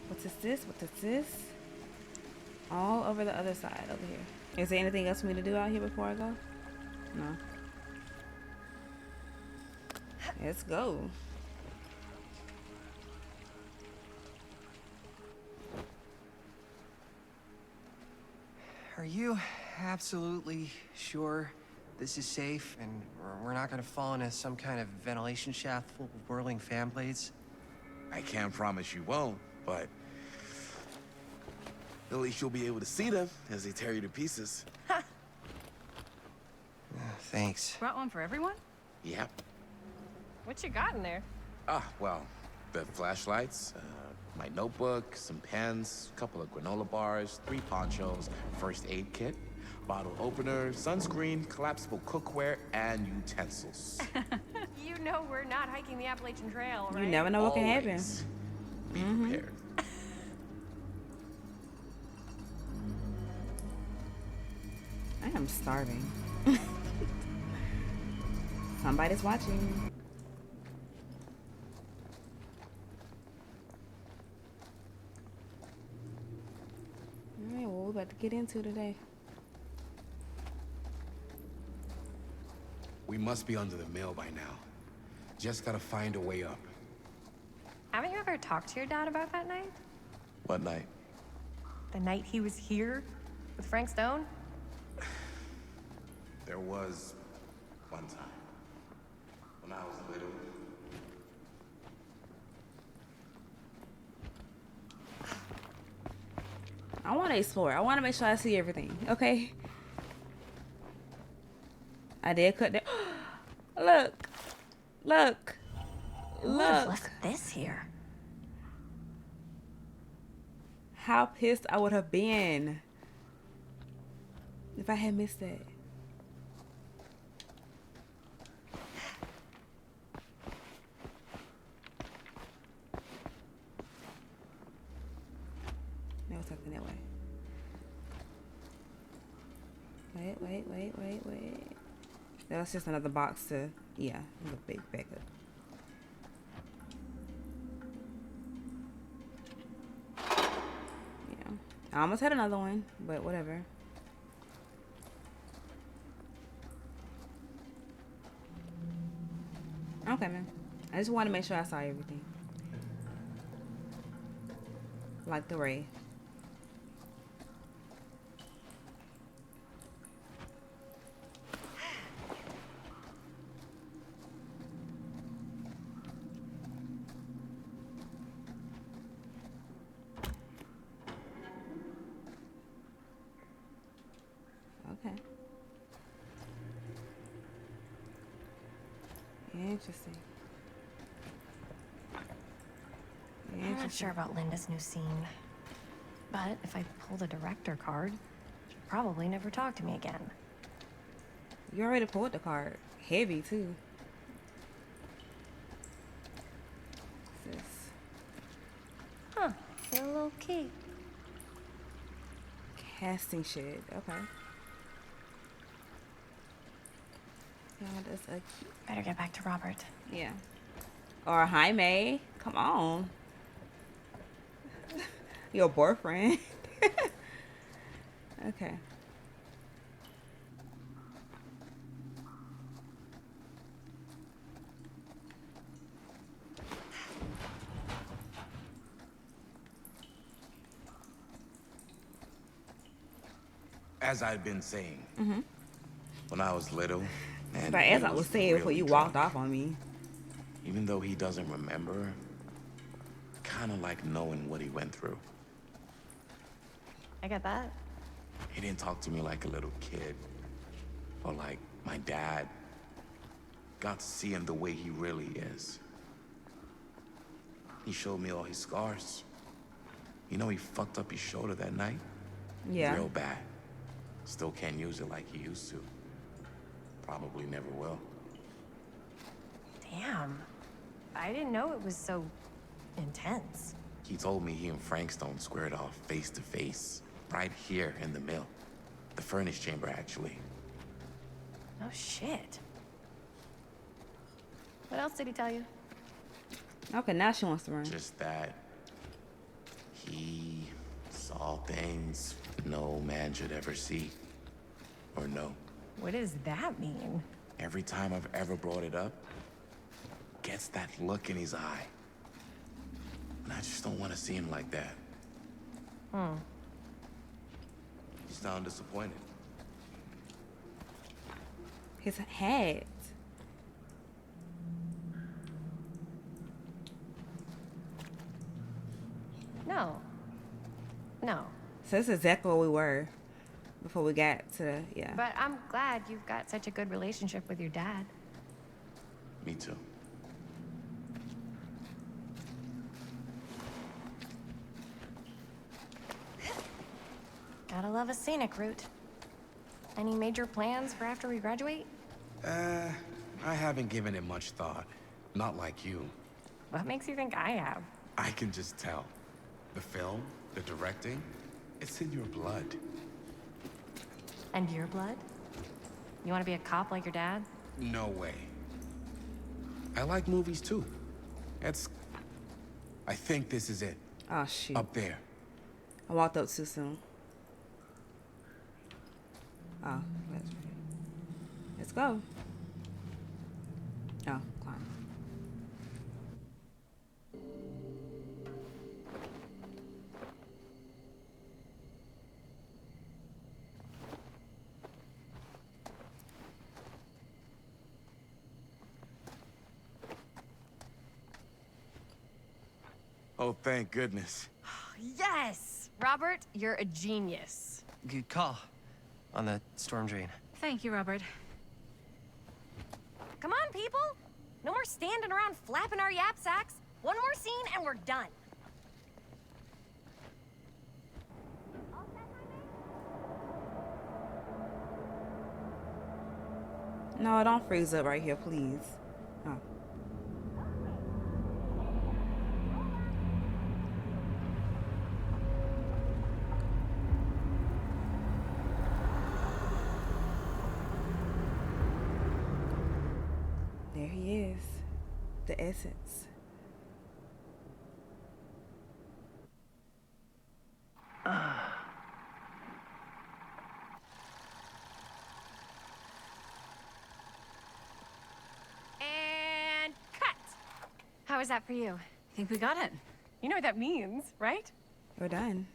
Speaker 1: What is this? What is this? All over the other side over here. Is there anything else for me to do out here before I go? No. Let's go.
Speaker 6: Are you absolutely sure this is safe and we're not gonna fall into some kind of ventilation shaft full of whirling fan blades?
Speaker 8: I can't promise you won't, but at least you'll be able to see them as they tear you to pieces.
Speaker 6: Thanks.
Speaker 3: Brought one for everyone?
Speaker 8: Yep.
Speaker 9: What you got in there?
Speaker 8: Well, the flashlights, my notebook, some pens, a couple of granola bars, 3 ponchos, first aid kit, bottle opener, sunscreen, collapsible cookware, and utensils.
Speaker 9: You know we're not hiking the Appalachian Trail, right?
Speaker 1: You never know what can happen.
Speaker 8: Always be prepared.
Speaker 1: I am starving. Somebody's watching. Alright, what we about to get into today?
Speaker 8: We must be under the mill by now. Just gotta find a way up.
Speaker 9: Haven't you ever talked to your dad about that night?
Speaker 8: What night?
Speaker 9: The night he was here with Frank Stone?
Speaker 8: There was one time when I was little.
Speaker 1: I want to explore. I want to make sure I see everything. Okay. I did cut that. Look. Look.
Speaker 9: Who would have
Speaker 1: Look.
Speaker 9: left this here?
Speaker 1: How pissed I would have been if I had missed that. No, something that way. Wait. That was just another box to, yeah, the big backup. Yeah. I almost had another one, but whatever. Okay, man. I just want to make sure I saw everything. Like the ray. Interesting.
Speaker 9: I'm not sure about Linda's new scene. But if I pull the director card, she'll probably never talk to me again.
Speaker 1: You already pulled the card. Heavy, too. What's this?
Speaker 9: Huh. Feel low key.
Speaker 1: Casting shit. Okay. Yeah, that's a cute.
Speaker 9: Better get back to Robert.
Speaker 1: Yeah. Or Jaime. Come on. Your boyfriend. Okay.
Speaker 8: As I'd been saying, when I was little, and
Speaker 1: But
Speaker 8: he
Speaker 1: as I was saying before
Speaker 8: really
Speaker 1: you walked
Speaker 8: drunk,
Speaker 1: off on me.
Speaker 8: even though he doesn't remember, kind of like knowing what he went through.
Speaker 9: I get that.
Speaker 8: He didn't talk to me like a little kid, or like my dad. Got to see him the way he really is. He showed me all his scars. You know, he fucked up his shoulder that night.
Speaker 1: Yeah.
Speaker 8: Real bad. Still can't use it like he used to. Probably never will.
Speaker 9: Damn. I didn't know it was so intense.
Speaker 8: He told me he and Frankstone squared off face to face, right here in the mill. The furnace chamber, actually.
Speaker 9: No shit. What else did he tell you?
Speaker 1: Okay, now she wants to run.
Speaker 8: Just that he saw things no man should ever see or know.
Speaker 9: What does that mean?
Speaker 8: Every time I've ever brought it up, gets that look in his eye. And I just don't want to see him like that.
Speaker 9: Hmm.
Speaker 8: You sound disappointed.
Speaker 1: His hat.
Speaker 9: No. No.
Speaker 1: So this is exactly where we were before we got to, yeah.
Speaker 9: But I'm glad you've got such a good relationship with your dad.
Speaker 8: Me too.
Speaker 9: Gotta love a scenic route. Any major plans for after we graduate?
Speaker 8: I haven't given it much thought. Not like you.
Speaker 9: What makes you think I have?
Speaker 8: I can just tell. The film, the directing, it's in your blood.
Speaker 9: And your blood? You want to be a cop like your dad?
Speaker 8: No way. I like movies too. I think this is it.
Speaker 1: Oh, shoot.
Speaker 8: Up there.
Speaker 1: I walked up too soon. Oh, let's go. Oh, climb.
Speaker 8: Oh, thank goodness.
Speaker 9: Yes! Robert, you're a genius.
Speaker 6: Good call on the storm drain.
Speaker 7: Thank you, Robert.
Speaker 9: Come on, people! No more standing around flapping our yap sacks. One more scene and we're done.
Speaker 1: No, don't freeze up right here, please. Oh. There he is. The essence.
Speaker 9: And cut! How was that for you?
Speaker 7: I think we got it.
Speaker 9: You know what that means, right?
Speaker 1: We're done.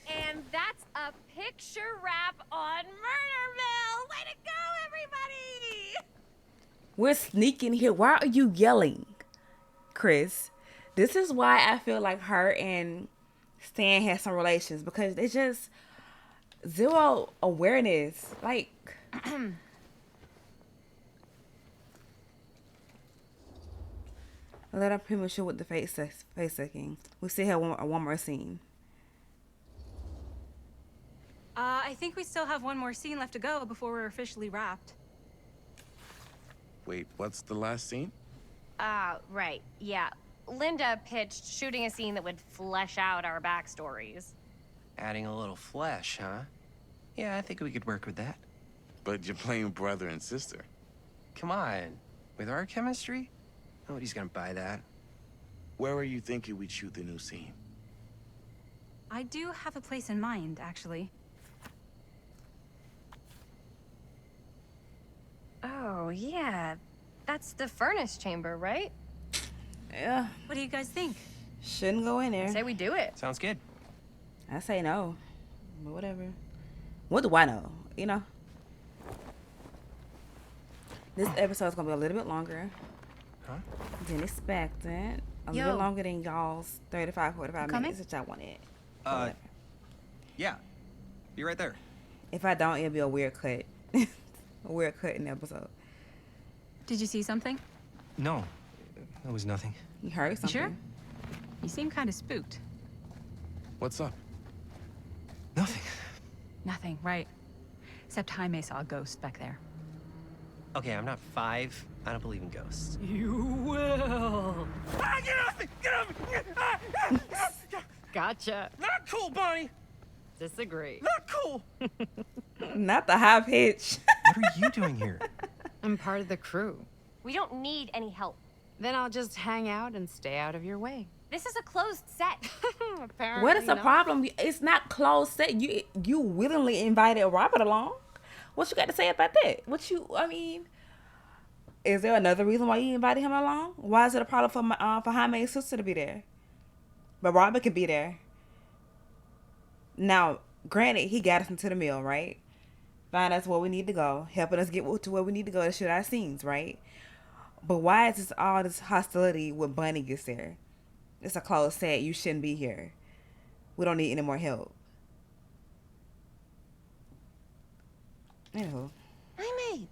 Speaker 9: And that's a picture wrap on Murder Mill! Way to go, everybody!
Speaker 1: We're sneaking here. Why are you yelling, Chris? This is why I feel like her and Stan had some relations, because it's just zero awareness. Like, Let her premature with the face sucking. We still have one more scene.
Speaker 13: I think we still have one more scene left to go before we're officially wrapped.
Speaker 8: Wait, what's the last scene?
Speaker 9: Right. Yeah. Linda pitched shooting a scene that would flesh out our backstories.
Speaker 6: Adding a little flesh, huh? Yeah, I think we could work with that.
Speaker 8: But you're playing brother and sister.
Speaker 6: Come on. With our chemistry? Nobody's gonna buy that.
Speaker 8: Where are you thinking we'd shoot the new scene?
Speaker 13: I do have a place in mind, actually.
Speaker 9: Oh, yeah. That's the furnace chamber, right?
Speaker 1: Yeah.
Speaker 13: What do you guys think?
Speaker 1: Shouldn't go in there.
Speaker 9: Say we do it.
Speaker 6: Sounds good.
Speaker 1: I say no. But whatever. What do I know? You know? This episode's gonna be a little bit longer.
Speaker 6: Huh?
Speaker 1: Than expected. A
Speaker 13: Yo.
Speaker 1: little longer than y'all's 35, 45
Speaker 13: Coming?
Speaker 1: minutes that y'all wanted.
Speaker 6: Yeah. Be right there.
Speaker 1: If I don't, it'll be a weird cut. A weird cut in the episode.
Speaker 13: Did you see something?
Speaker 6: No. That was nothing.
Speaker 1: You heard
Speaker 13: You
Speaker 1: something?
Speaker 13: sure? You seem kind of spooked.
Speaker 8: What's up?
Speaker 6: Nothing.
Speaker 13: Nothing, right. Except Jaime saw a ghost back there.
Speaker 6: Okay, I'm not 5. I don't believe in ghosts.
Speaker 13: You will.
Speaker 6: Ah, get off me! Get off me!
Speaker 12: Gotcha.
Speaker 6: Not cool, Bonnie!
Speaker 12: Disagree.
Speaker 6: Not cool!
Speaker 1: Not the high pitch.
Speaker 6: What are you doing here?
Speaker 12: I'm part of the crew.
Speaker 9: We don't need any help.
Speaker 12: Then I'll just hang out and stay out of your way.
Speaker 9: This is a closed set.
Speaker 12: Apparently
Speaker 1: What is the
Speaker 12: not.
Speaker 1: problem? It's not closed set. You willingly invited Robert along. What you got to say about that? I mean, is there another reason why you invited him along? Why is it a problem for Jaime's sister to be there? But Robert can be there. Now, granted, he got us into the mill, right? Find us where we need to go, helping us get to where we need to go to shoot our scenes, right? But why is all this hostility when Bunny gets there? It's a closed set. You shouldn't be here. We don't need any more help. Anywho.
Speaker 9: Jaime.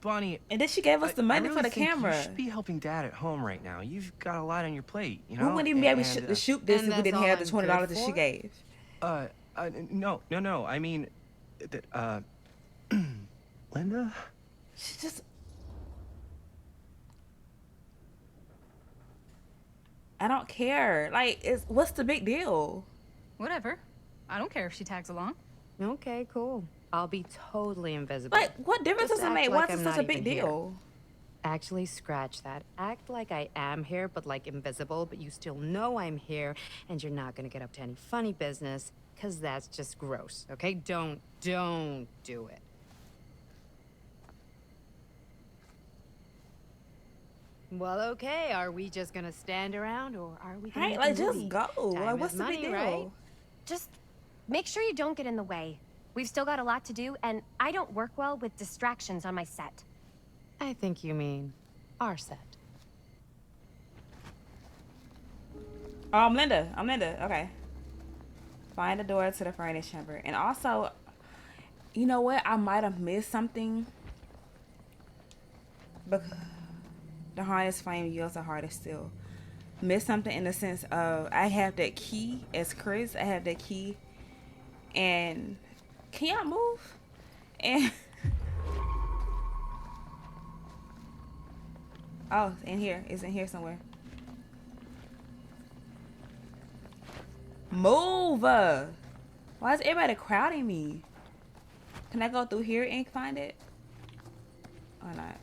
Speaker 6: Bonnie.
Speaker 1: And then she gave us the money
Speaker 6: I
Speaker 1: for
Speaker 6: really
Speaker 1: the
Speaker 6: think
Speaker 1: camera.
Speaker 6: You should be helping Dad at home right now. You've got a lot on your plate, you know?
Speaker 1: We wouldn't even be able to
Speaker 6: And,
Speaker 1: shoot this
Speaker 12: And
Speaker 1: if we didn't
Speaker 12: that's
Speaker 1: have the
Speaker 12: all I'm
Speaker 1: $20
Speaker 12: good
Speaker 1: that she
Speaker 12: for?
Speaker 1: gave.
Speaker 6: No. I mean, that, Linda?
Speaker 1: She just... I don't care. Like, what's the big deal?
Speaker 13: Whatever. I don't care if she tags along.
Speaker 12: Okay, cool. I'll be totally invisible.
Speaker 1: Like, what difference
Speaker 12: Just
Speaker 1: does it
Speaker 12: act
Speaker 1: make?
Speaker 12: like
Speaker 1: Why is
Speaker 12: I'm
Speaker 1: it such
Speaker 12: not
Speaker 1: a big
Speaker 12: even here.
Speaker 1: deal?
Speaker 12: Actually, scratch that. Act like I am here, but like invisible, but you still know I'm here, and you're not gonna get up to any funny business, because that's just gross, okay? Don't do it. Well, okay, are we just gonna stand around, or are we gonna
Speaker 1: Right,
Speaker 12: make
Speaker 1: like,
Speaker 12: a
Speaker 1: just
Speaker 12: movie?
Speaker 1: go.
Speaker 12: Time
Speaker 1: Like,
Speaker 12: is
Speaker 1: what's the big
Speaker 12: money,
Speaker 1: deal?
Speaker 12: right?
Speaker 9: Just make sure you don't get in the way. We've still got a lot to do, and I don't work well with distractions on my set.
Speaker 12: I think you mean our set.
Speaker 1: Oh, I'm Linda. Okay. Find the door to the furnace chamber. And also, you know what? I might have missed something. But the hardest flame yields the hardest steel. Missed something in the sense of I have that key as Chris. I have that key. And can y'all move? And oh, in here. It's in here somewhere. Move! Why is everybody crowding me? Can I go through here and find it? Or not?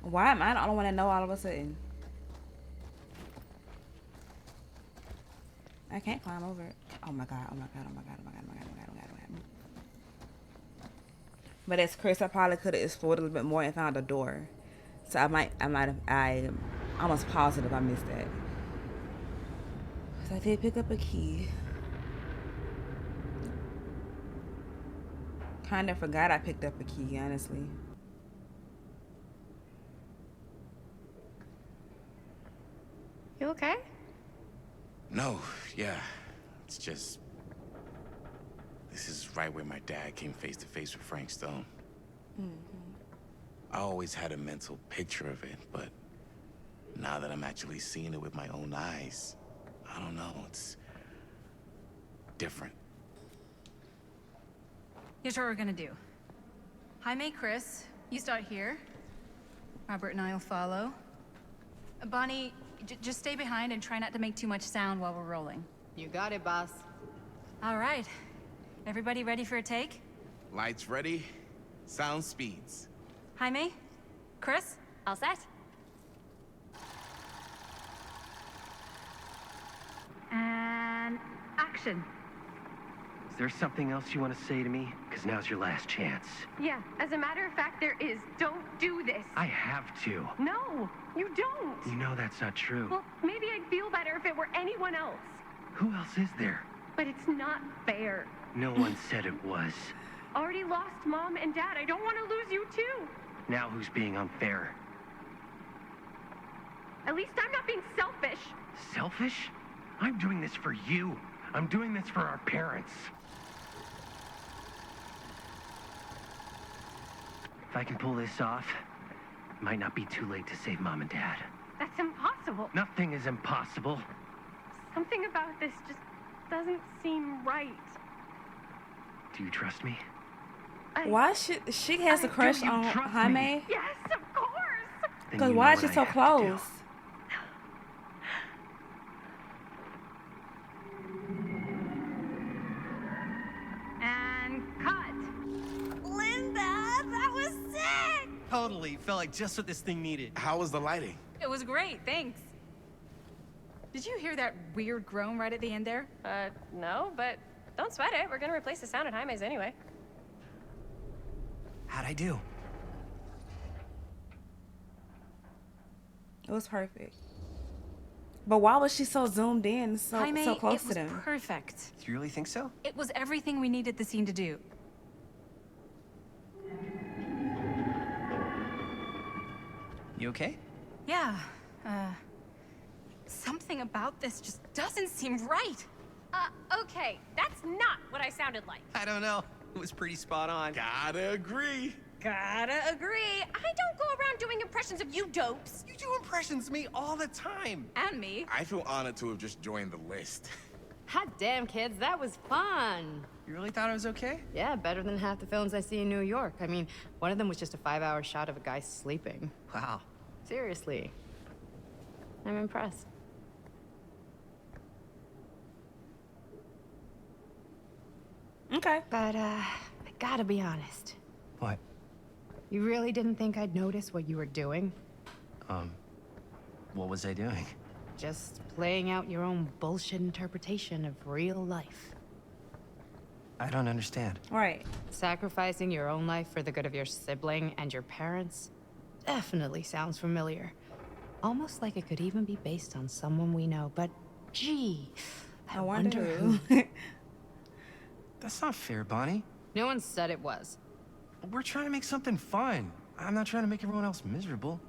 Speaker 1: Why am I the only one to know all of a sudden? I can't climb over it. Oh my god, oh my god, oh my god, oh my god, oh my god, oh my god, oh my god, oh my god. But as Chris, I probably could have explored a little bit more and found a door. So I'm almost positive I missed that. So I did pick up a key. Kinda forgot I picked up a key, honestly.
Speaker 9: You okay?
Speaker 8: No, yeah. It's just... This is right where my dad came face to face with Frank Stone. I always had a mental picture of it, but now that I'm actually seeing it with my own eyes, I don't know, it's different.
Speaker 13: Here's what we're gonna do. Jaime, Chris, you start here. Robert and I will follow. Bonnie, just stay behind and try not to make too much sound while we're rolling.
Speaker 12: You got it, boss.
Speaker 13: All right. Everybody ready for a take?
Speaker 8: Lights ready, sound speeds.
Speaker 13: Jaime? Chris?
Speaker 9: All set?
Speaker 13: And action.
Speaker 6: Is there something else you want to say to me? Because now's your last chance.
Speaker 14: Yeah, as a matter of fact, there is. Don't do this.
Speaker 6: I have to.
Speaker 14: No, you don't.
Speaker 6: You know that's not true.
Speaker 14: Well, maybe I'd feel better if it were anyone else.
Speaker 6: Who else is there?
Speaker 14: But it's not fair.
Speaker 6: No one said it was.
Speaker 14: Already lost Mom and Dad. I don't want to lose you too.
Speaker 6: Now who's being unfair?
Speaker 14: At least I'm not being selfish.
Speaker 6: Selfish? I'm doing this for you. I'm doing this for our parents. If I can pull this off, it might not be too late to save Mom and Dad.
Speaker 14: That's impossible.
Speaker 6: Nothing is impossible.
Speaker 14: Something about this just doesn't seem right.
Speaker 6: Do you trust me?
Speaker 1: Why should she has a crush on Jaime?
Speaker 14: Yes, of course.
Speaker 1: Because why is she so close?
Speaker 13: And cut.
Speaker 9: Linda, that was sick!
Speaker 6: Totally. Felt like just what this thing needed.
Speaker 8: How was the lighting?
Speaker 13: It was great, thanks. Did you hear that weird groan right at the end there?
Speaker 9: No, but don't sweat it. We're gonna replace the sound at Jaime's anyway.
Speaker 6: How'd I do?
Speaker 1: It was perfect. But why was she so zoomed in, so
Speaker 13: Jaime,
Speaker 1: close
Speaker 13: it
Speaker 1: to
Speaker 13: was
Speaker 1: them?
Speaker 13: perfect.
Speaker 6: Do you really think so?
Speaker 13: It was everything we needed the scene to do.
Speaker 6: You okay?
Speaker 13: Yeah, something about this just doesn't seem right.
Speaker 9: Okay, that's not what I sounded like.
Speaker 6: I don't know. It was pretty spot on.
Speaker 8: Gotta agree.
Speaker 9: Gotta agree. I don't go around doing impressions of you dopes.
Speaker 6: You do impressions of me all the time.
Speaker 13: And me.
Speaker 8: I feel honored to have just joined the list.
Speaker 12: Hot damn, kids, that was fun.
Speaker 6: You really thought it was okay?
Speaker 12: Yeah, better than half the films I see in New York. I mean, one of them was just a 5-hour shot of a guy sleeping.
Speaker 6: Wow.
Speaker 12: Seriously. I'm impressed.
Speaker 1: Okay.
Speaker 12: But, I gotta be honest.
Speaker 6: What?
Speaker 12: You really didn't think I'd notice what you were doing?
Speaker 6: What was I doing?
Speaker 12: Just playing out your own bullshit interpretation of real life.
Speaker 6: I don't understand.
Speaker 1: Right.
Speaker 12: Sacrificing your own life for the good of your sibling and your parents definitely sounds familiar. Almost like it could even be based on someone we know, but gee, I wonder who.
Speaker 6: That's not fair, Bonnie.
Speaker 12: No one said it was.
Speaker 6: We're trying to make something fun. I'm not trying to make everyone else miserable.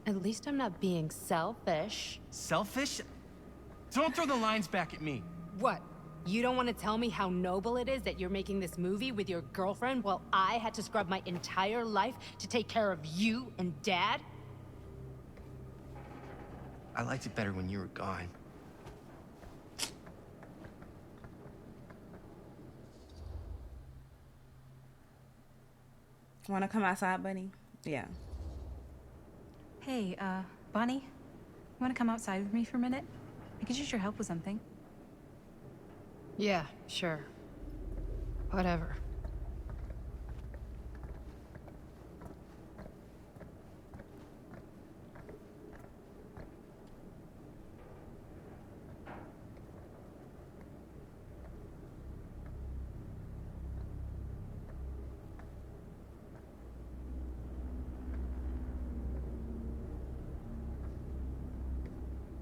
Speaker 12: At least I'm not being selfish.
Speaker 6: Selfish? Don't throw the lines back at me.
Speaker 12: What? You don't want to tell me how noble it is that you're making this movie with your girlfriend while I had to scrub my entire life to take care of you and Dad?
Speaker 6: I liked it better when you were gone.
Speaker 1: Wanna come outside, Bunny? Yeah.
Speaker 13: Hey, Bonnie, you wanna come outside with me for a minute? I could use your help with something.
Speaker 12: Yeah, sure. Whatever.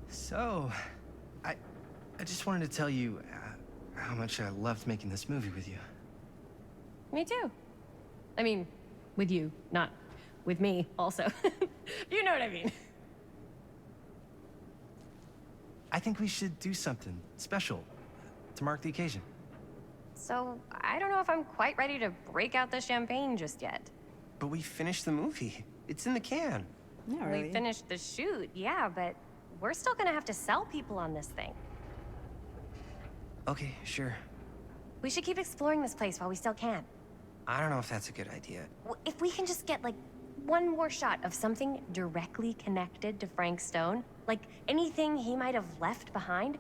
Speaker 6: So, I just wanted to tell you how much I loved making this movie with you.
Speaker 9: Me too. I mean, with you, not with me, also. You know what I mean.
Speaker 6: I think we should do something special to mark the occasion.
Speaker 9: So, I don't know if I'm quite ready to break out the champagne just yet.
Speaker 6: But we finished the movie. It's in the can.
Speaker 1: Not really.
Speaker 9: We finished the shoot, yeah, but we're still gonna have to sell people on this thing.
Speaker 6: Okay, sure.
Speaker 9: We should keep exploring this place while we still can.
Speaker 6: I don't know if that's a good idea.
Speaker 9: If we can just get, like, one more shot of something directly connected to Frank Stone, like anything he might have left behind,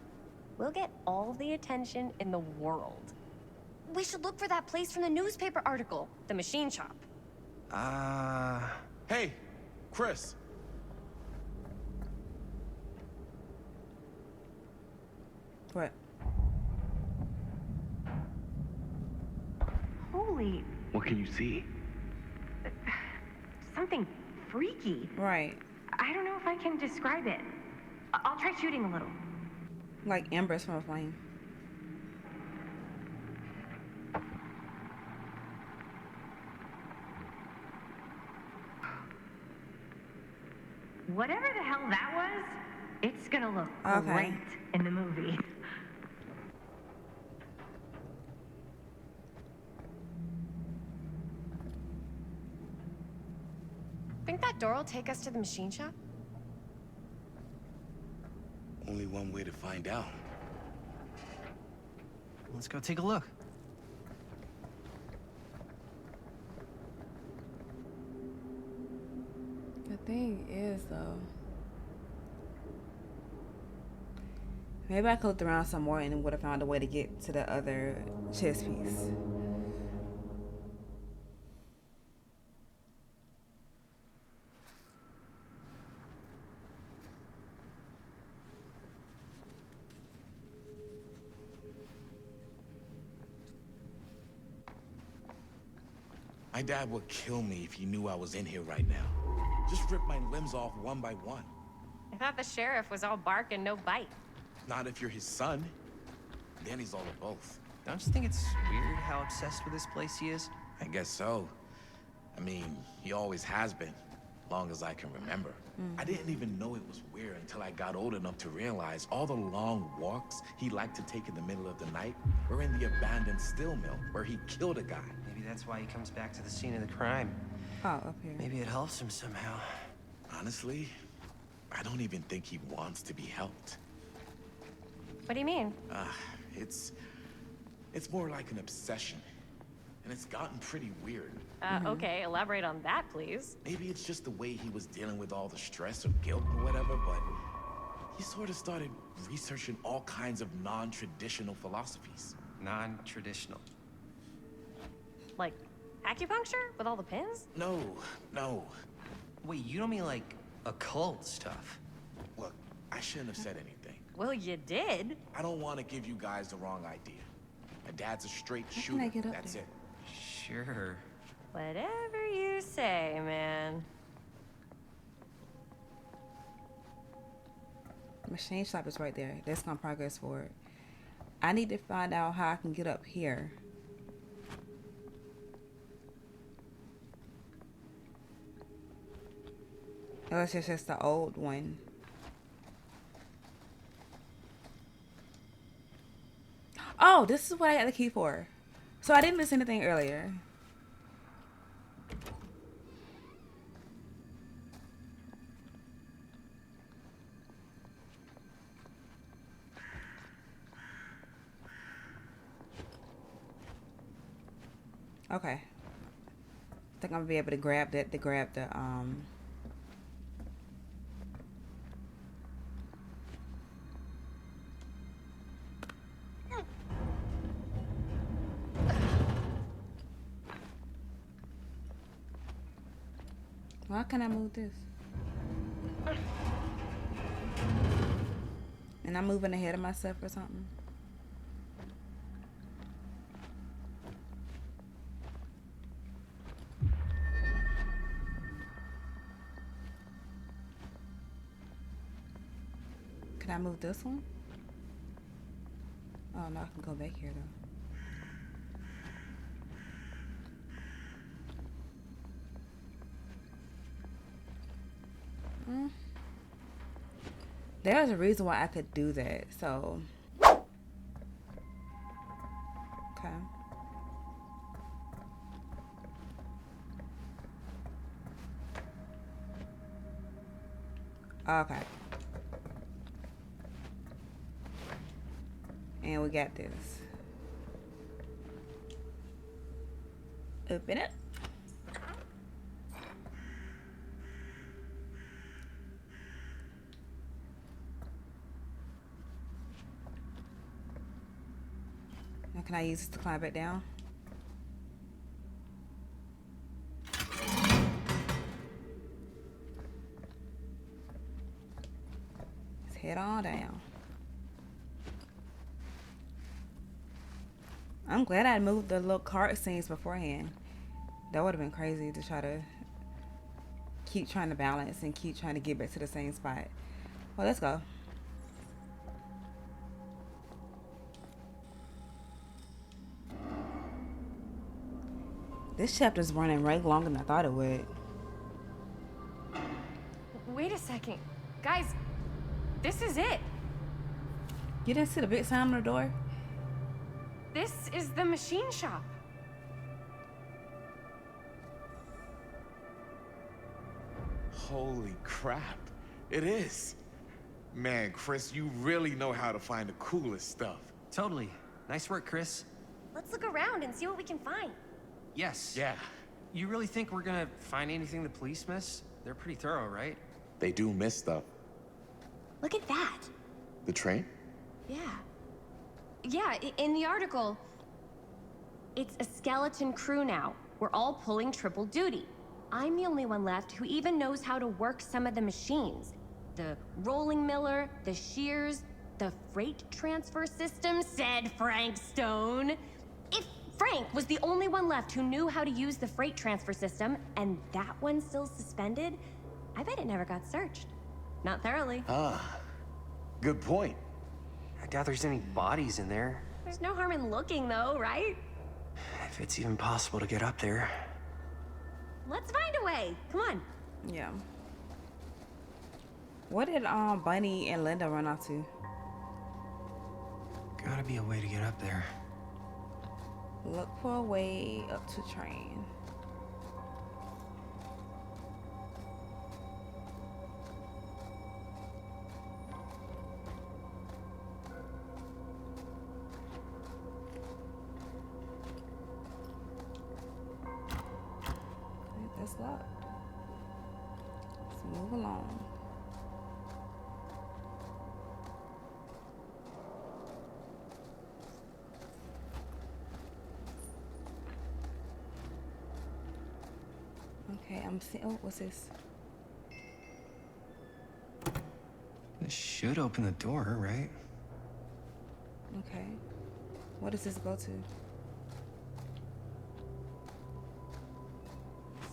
Speaker 9: we'll get all the attention in the world. We should look for that place from the newspaper article, the machine shop.
Speaker 8: Hey, Chris.
Speaker 1: What?
Speaker 4: Holy,
Speaker 11: What can you see?
Speaker 4: something freaky.
Speaker 1: Right.
Speaker 4: I don't know if I can describe it. I'll try shooting a little.
Speaker 1: Like embers from a flame.
Speaker 4: Whatever the hell that was, it's gonna look
Speaker 1: Okay.
Speaker 4: great in the movie.
Speaker 9: Think that door will take us to the machine shop?
Speaker 8: Only one way to find out.
Speaker 6: Let's go take a look.
Speaker 1: The thing is, though, maybe I could look around some more and would have found a way to get to the other chess piece.
Speaker 8: My dad would kill me if he knew I was in here right now. Just rip my limbs off one by one.
Speaker 9: I thought the sheriff was all bark and no bite.
Speaker 8: Not if you're his son. Then he's all of both.
Speaker 6: Don't you think it's weird how obsessed with this place he is?
Speaker 8: I guess so. I mean, he always has been, long as I can remember. I didn't even know it was weird until I got old enough to realize all the long walks he liked to take in the middle of the night were in the abandoned steel mill where he killed a guy.
Speaker 6: Maybe that's why he comes back to the scene of the crime.
Speaker 1: Oh, up here.
Speaker 6: Maybe it helps him somehow.
Speaker 8: Honestly, I don't even think he wants to be helped.
Speaker 9: What do you mean?
Speaker 8: It's more like an obsession. And it's gotten pretty weird.
Speaker 9: Okay, elaborate on that, please.
Speaker 8: Maybe it's just the way he was dealing with all the stress or guilt or whatever, but he sort of started researching all kinds of non-traditional philosophies.
Speaker 6: Non-traditional.
Speaker 9: Like acupuncture with all the pins?
Speaker 8: No.
Speaker 6: Wait, you don't mean like occult stuff?
Speaker 8: Look, I shouldn't have said anything.
Speaker 9: Well, you did.
Speaker 8: I don't want to give you guys the wrong idea. My dad's a straight
Speaker 1: How
Speaker 8: shooter.
Speaker 1: can I get up
Speaker 8: That's
Speaker 1: there?
Speaker 8: it.
Speaker 6: Sure.
Speaker 9: Whatever you say, man.
Speaker 1: Machine shop is right there. That's gonna progress forward. I need to find out how I can get up here. Unless it's just the old one. Oh, this is what I got the key for. So I didn't miss anything earlier. Okay. I think I'm gonna be able to grab that to grab the Why can't I move this? And I'm moving ahead of myself or something? Can I move this one? Oh no, I can go back here though. There's a reason why I could do that, so. Okay. Okay. And we got this. Open it. Now can I use this to climb back down? Let's head on down. I'm glad I moved the little cart scenes beforehand. That would have been crazy to try to keep trying to balance and keep trying to get back to the same spot. Well, let's go. This chapter's running way longer than I thought it would.
Speaker 9: Wait a second. Guys, this is it.
Speaker 1: You didn't see the big sign on the door?
Speaker 9: This is the machine shop.
Speaker 8: Holy crap. It is. Man, Chris, you really know how to find the coolest stuff.
Speaker 6: Totally. Nice work, Chris.
Speaker 9: Let's look around and see what we can find.
Speaker 6: Yes.
Speaker 8: Yeah.
Speaker 6: You really think we're gonna find anything the police miss? They're pretty thorough, right?
Speaker 8: They do miss stuff.
Speaker 9: Look at that.
Speaker 8: The train?
Speaker 9: Yeah. Yeah, in the article, it's a skeleton crew now. We're all pulling triple duty. I'm the only one left who even knows how to work some of the machines. The rolling miller, the shears, the freight transfer system, said Frank Stone. If Frank was the only one left who knew how to use the freight transfer system, and that one's still suspended, I bet it never got searched. Not thoroughly.
Speaker 8: Ah, good point.
Speaker 6: I doubt there's any bodies in there.
Speaker 9: There's no harm in looking, though, right?
Speaker 6: If it's even possible to get up there.
Speaker 9: Let's find a way. Come on.
Speaker 1: Yeah. What did Bunny and Linda run off to?
Speaker 6: Gotta be a way to get up there.
Speaker 1: Look for a way up to train. That's locked. Let's move along. Okay, I'm seeing. Oh, what's this?
Speaker 6: This should open the door, right?
Speaker 1: Okay. What does this go to?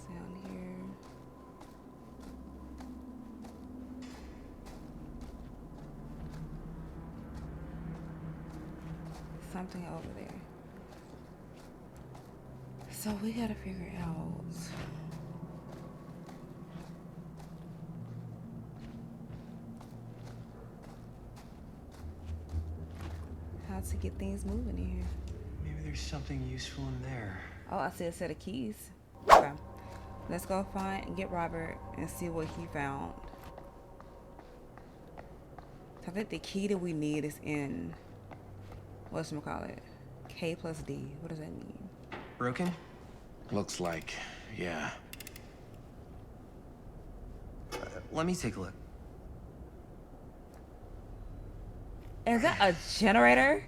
Speaker 1: Sound here. Something over there. So we gotta figure out how to get things moving in here.
Speaker 6: Maybe there's something useful in there.
Speaker 1: Oh, I see a set of keys. Okay. Let's go find and get Robert and see what he found. I think the key that we need is in, whatchamacallit, K plus D. What does that mean?
Speaker 6: Broken?
Speaker 8: Looks like, yeah.
Speaker 6: Let me take a look.
Speaker 1: Is that a generator?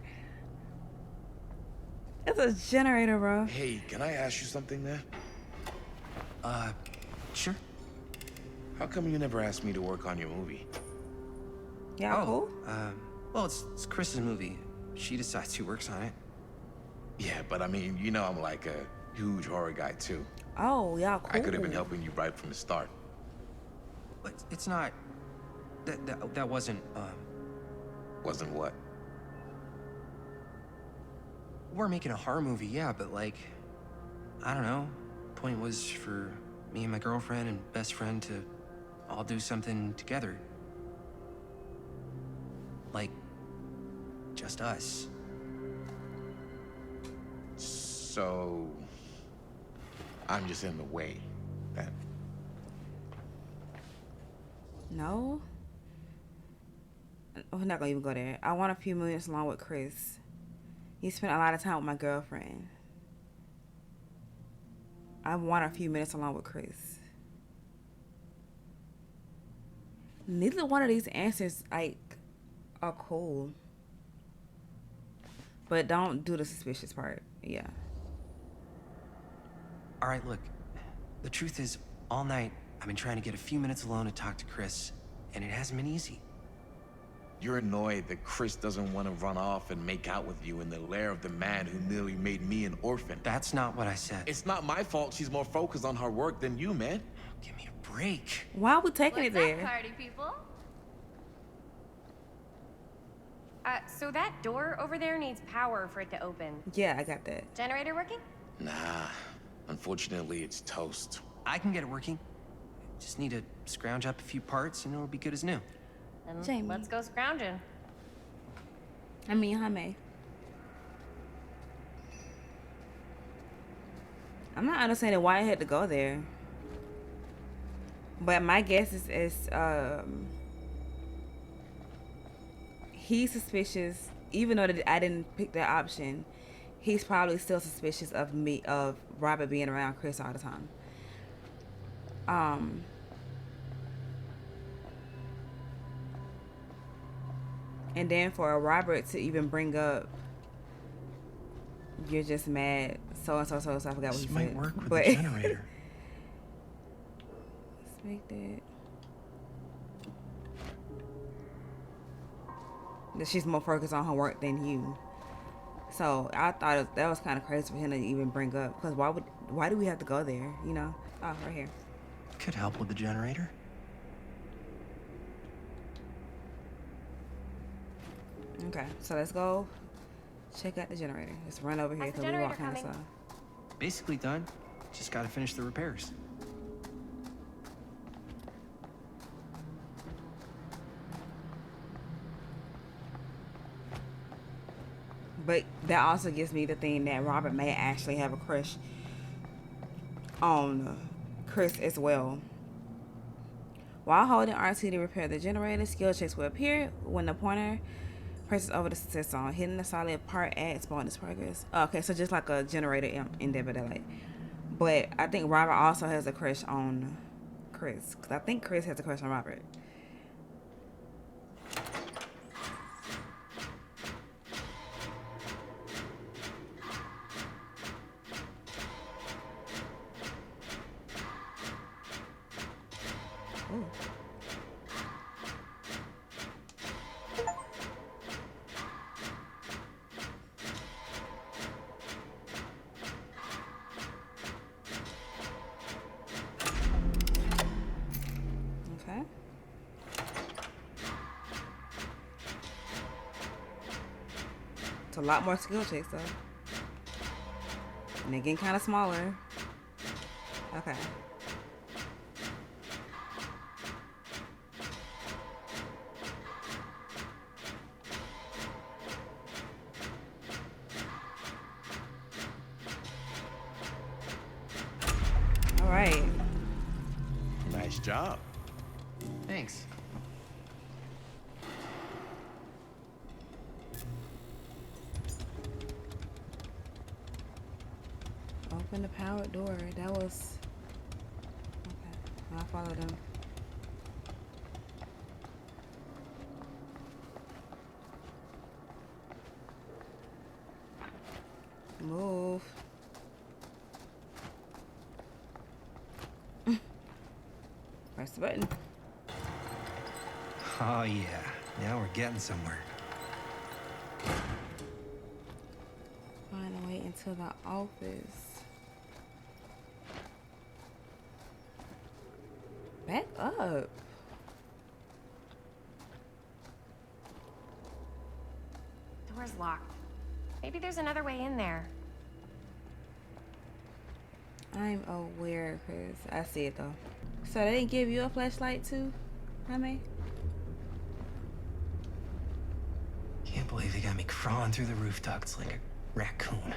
Speaker 1: It's a generator, bro.
Speaker 8: Hey, can I ask you something there?
Speaker 6: Sure.
Speaker 8: How come you never asked me to work on your movie?
Speaker 1: Yeah, cool.
Speaker 6: Well, it's Chris's movie. She decides who works on it.
Speaker 8: Yeah, but I mean, you know I'm like a huge horror guy too.
Speaker 1: Oh, yeah, cool.
Speaker 8: I could have been helping you right from the start.
Speaker 6: But it's not... That wasn't,
Speaker 8: Wasn't what?
Speaker 6: We're making a horror movie, yeah, but like... I don't know. Point was for me and my girlfriend and best friend to all do something together. Like... just us.
Speaker 8: So... I'm just in the way, then.
Speaker 1: No. We're not gonna even go there. I want a few minutes along with Chris. He spent a lot of time with my girlfriend. I want a few minutes along with Chris. Neither one of these answers, like, are cool. But don't do the suspicious part. Yeah.
Speaker 6: All right, look. The truth is, all night, I've been trying to get a few minutes alone to talk to Chris, and it hasn't been easy.
Speaker 8: You're annoyed that Chris doesn't want to run off and make out with you in the lair of the man who nearly made me an orphan.
Speaker 6: That's not what I said.
Speaker 8: It's not my fault she's more focused on her work than you, man.
Speaker 6: Give me a break.
Speaker 1: Why are we taking it there?
Speaker 9: What's up, party people? So that door over there needs power for it to open.
Speaker 1: Yeah, I got that.
Speaker 9: Generator working?
Speaker 8: Nah. Unfortunately, it's toast.
Speaker 6: I can get it working. Just need to scrounge up a few parts and it'll be good as new.
Speaker 9: Then
Speaker 1: Jamie.
Speaker 9: let's go scrounging.
Speaker 1: I mean, Jaime. I'm not understanding why I had to go there. But my guess is he's suspicious, even though I didn't pick that option. He's probably still suspicious of Robert being around Chris all the time. And then for Robert to even bring up, you're just mad, so and so, I forgot what he said.
Speaker 6: This might work with the generator.
Speaker 1: Let's make that she's more focused on her work than you. So I thought that was kind of crazy for him to even bring up, because why do we have to go there? You know? Oh, right here.
Speaker 6: Could help with the generator.
Speaker 1: Okay, so let's go check out the generator. Let's run over here because we walk kind of slow.
Speaker 6: Basically done. Just gotta finish the repairs.
Speaker 1: But that also gives me the thing that Robert may actually have a crush on Chris as well. While holding RT to repair the generator, skill checks will appear when the pointer presses over the success zone. Hitting the solid part adds bonus progress. Okay, so just like a generator endeavor that like. But I think Robert also has a crush on Chris, because I think Chris has a crush on Robert. Ooh. Okay. It's a lot more skill checks though. And they're getting kind of smaller. Okay. All right.
Speaker 8: Nice job.
Speaker 6: Thanks.
Speaker 1: Open the power door. That was... Okay. I followed him. Move. Press the button.
Speaker 6: Oh yeah, now we're getting somewhere.
Speaker 1: Find a way into the office. Back up.
Speaker 9: Door's locked. Maybe there's another way in there.
Speaker 1: I'm aware, Chris. I see it though. So they didn't give you a flashlight too, Jaime?
Speaker 6: Can't believe they got me crawling through the roof ducts like a raccoon.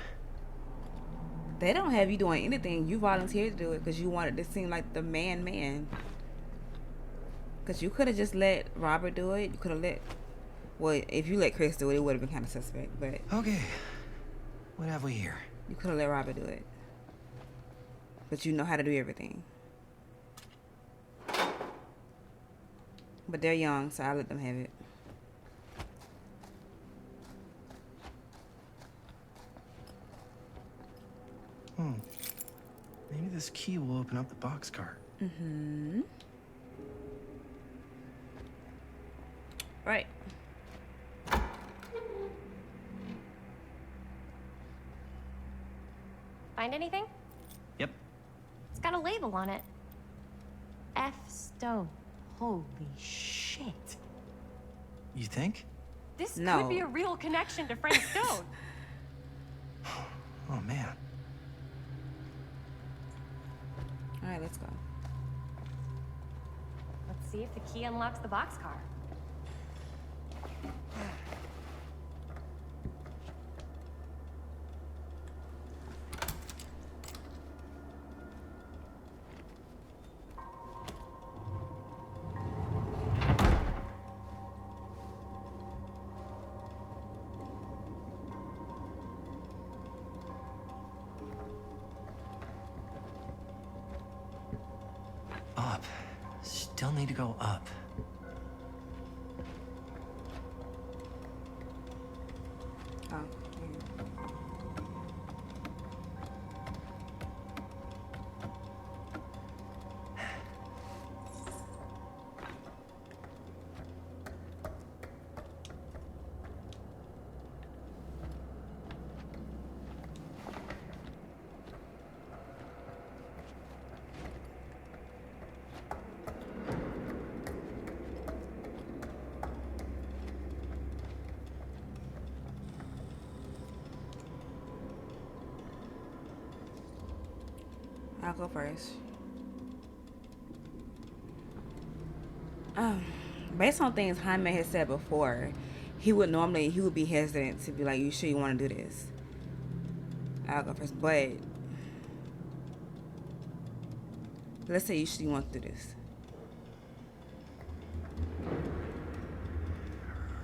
Speaker 1: They don't have you doing anything. You volunteered to do it because you wanted to seem like the man. Because you could have just let Robert do it. You could have let Well, if you let Chris do it, it would have been kind of suspect, but
Speaker 6: Okay. What have we here?
Speaker 1: you could have let Robert do it. But you know how to do everything. But they're young, so I let them have it.
Speaker 6: Maybe this key will open up the boxcar.
Speaker 1: Mm-hmm. Right.
Speaker 9: Find anything?
Speaker 6: Yep.
Speaker 9: It's got a label on it. F. Stone. Holy shit.
Speaker 6: You think?
Speaker 9: This
Speaker 1: No.
Speaker 9: could be a real connection to Frank Stone.
Speaker 6: Oh, man.
Speaker 1: All right, let's go.
Speaker 9: Let's see if the key unlocks the boxcar.
Speaker 6: Up. Still need to go up.
Speaker 1: Oh. I'll go first. Based on things Jaime had said before, he would be hesitant to be like, "You sure you want to do this?" I'll go first, but let's say you want to do this.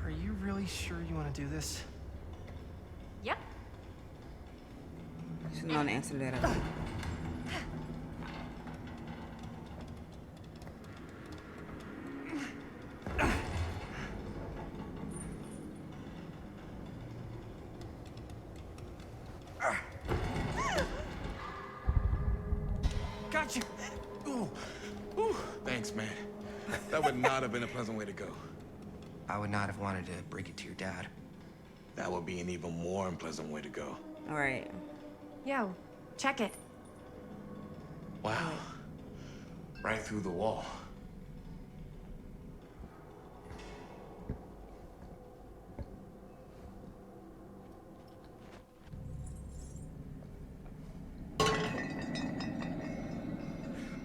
Speaker 6: Are you really sure you want to do this?
Speaker 9: Yep.
Speaker 1: She's not an answer to that. I think.
Speaker 6: Got you!
Speaker 8: Ooh. Ooh. Thanks, man. That would not have been a pleasant way to go.
Speaker 6: I would not have wanted to break it to your dad.
Speaker 8: That would be an even more unpleasant way to go.
Speaker 1: All right.
Speaker 9: Yo, check it.
Speaker 8: Wow. Right through the wall.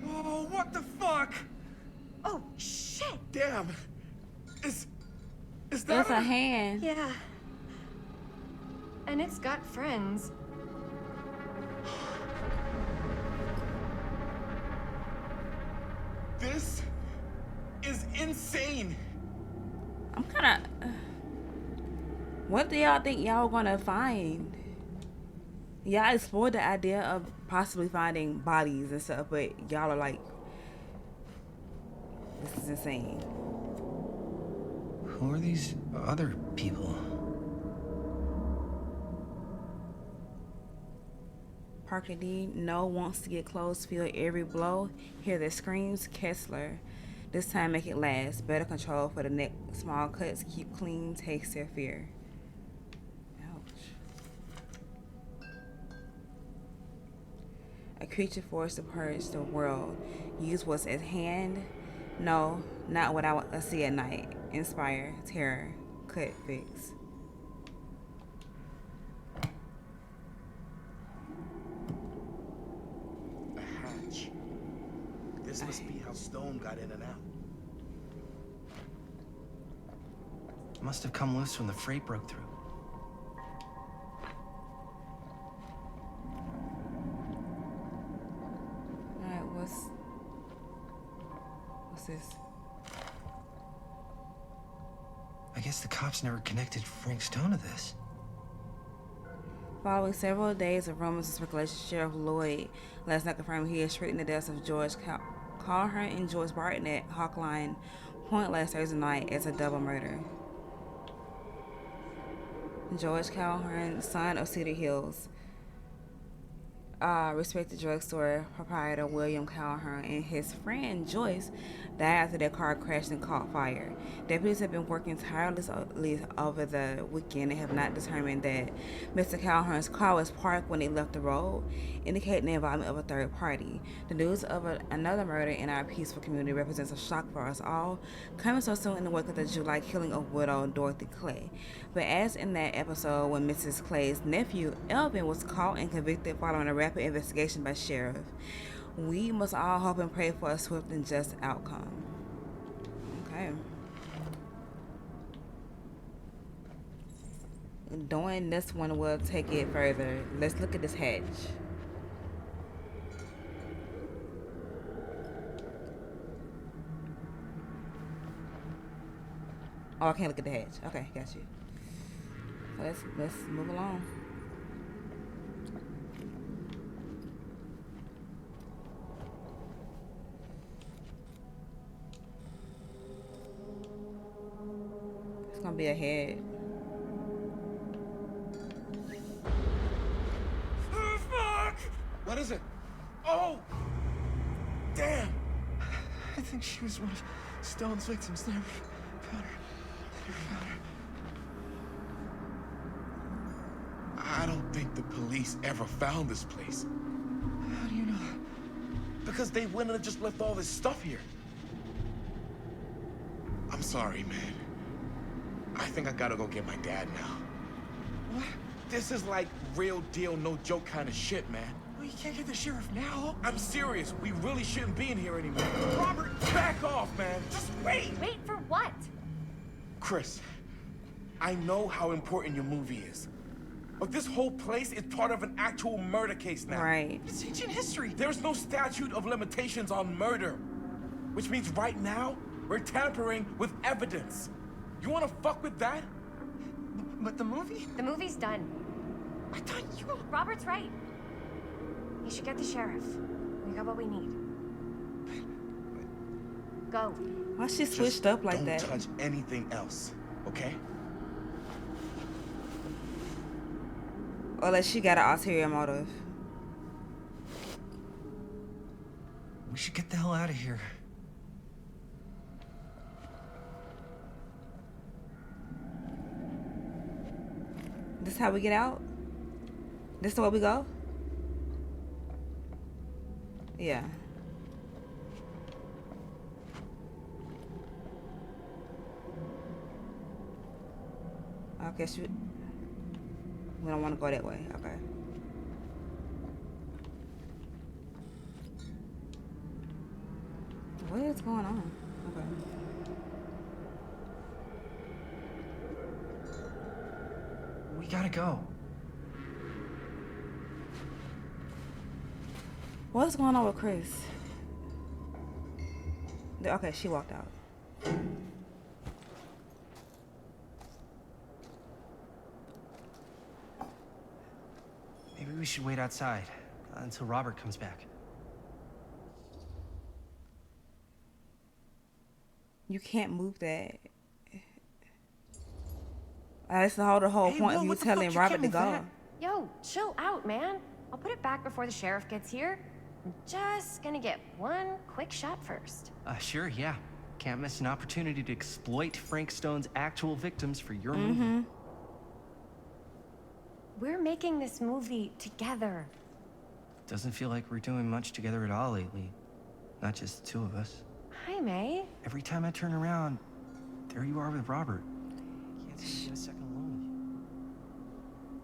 Speaker 6: Oh, what the fuck?
Speaker 9: Oh, shit!
Speaker 8: Damn. Is that
Speaker 1: That's a hand.
Speaker 9: Yeah. And it's got friends.
Speaker 8: This is insane.
Speaker 1: I'm kind of. What do y'all think y'all gonna find? Y'all explored the idea of possibly finding bodies and stuff, but y'all are like, this is insane.
Speaker 6: Who are these other people?
Speaker 1: Parker D. No wants to get close, feel every blow, hear the screams. Kessler. This time make it last. Better control for the neck. Small cuts, keep clean, takes their fear. Ouch. A creature forced to purge the world. Use what's at hand. No, not what I want to see at night. Inspire, terror, cut, fix.
Speaker 8: A hatch. This must be how Stone got in and out.
Speaker 6: Must have come loose when the freight broke through.
Speaker 1: Alright, what's this?
Speaker 6: I guess the cops never connected Frank Stone to this.
Speaker 1: Following several days of rumors and speculation, Sheriff Lloyd last night confirmed he is treating the deaths of George Calhoun and George Barton at Hawkline Point last Thursday night as a double murder. George Calhoun, son of Cedar Hills, respected drugstore proprietor William Calhoun and his friend Joyce died after their car crashed and caught fire. Deputies have been working tirelessly over the weekend and have not determined that Mr. Calhoun's car was parked when they left the road, indicating the involvement of a third party. The news of another murder in our peaceful community represents a shock for us all, coming so soon in the wake of the July killing of widow Dorothy Clay. But as in that episode when Mrs. Clay's nephew Elvin was caught and convicted following a rapid investigation by sheriff, we must all hope and pray for a swift and just outcome. Okay. Doing this one will take it further. Let's look at this hatch. Oh, I can't look at the hatch. Okay, got you. Let's move along. It's gonna be a head.
Speaker 8: Oh, fuck! What is it? Oh! Damn!
Speaker 6: I think she was one of Stone's victims. They never found her.
Speaker 8: I don't think the police ever found this place.
Speaker 6: How do you know that?
Speaker 8: Because they wouldn't have just left all this stuff here. I'm sorry, man. I think I gotta go get my dad now.
Speaker 6: What?
Speaker 8: This is like real deal, no joke kind of shit, man.
Speaker 6: Well, you can't get the sheriff now.
Speaker 8: I'm serious. We really shouldn't be in here anymore. Robert, back off, man. Just wait.
Speaker 9: Wait for what?
Speaker 8: Chris, I know how important your movie is. But this whole place is part of an actual murder case now.
Speaker 1: Right.
Speaker 6: It's ancient history.
Speaker 8: There's no statute of limitations on murder. Which means right now, we're tampering with evidence. You wanna fuck with that?
Speaker 6: But the movie?
Speaker 9: The movie's done.
Speaker 6: I thought you...
Speaker 9: Robert's right. You should get the sheriff. We got what we need. Go.
Speaker 1: Why she switched up like that?
Speaker 8: Don't touch anything else, okay?
Speaker 1: Unless she got an ulterior motive.
Speaker 6: We should get the hell out of here.
Speaker 1: This is how we get out? This is the way we go? Yeah. I guess we don't want to go that way. Okay. What is going on? Okay.
Speaker 6: We gotta go.
Speaker 1: What's going on with Chris? Okay, she walked out.
Speaker 6: Maybe we should wait outside until Robert comes back.
Speaker 1: You can't move that. That's the whole point of you telling Robert to go.
Speaker 9: Yo, chill out, man. I'll put it back before the sheriff gets here. I'm just gonna get one quick shot first.
Speaker 6: Sure, yeah. Can't miss an opportunity to exploit Frank Stone's actual victims for your movie.
Speaker 9: We're making this movie together.
Speaker 6: Doesn't feel like we're doing much together at all lately. Not just the two of us.
Speaker 9: Hi, May.
Speaker 6: Every time I turn around, there you are with Robert. Can't seem to get a second alone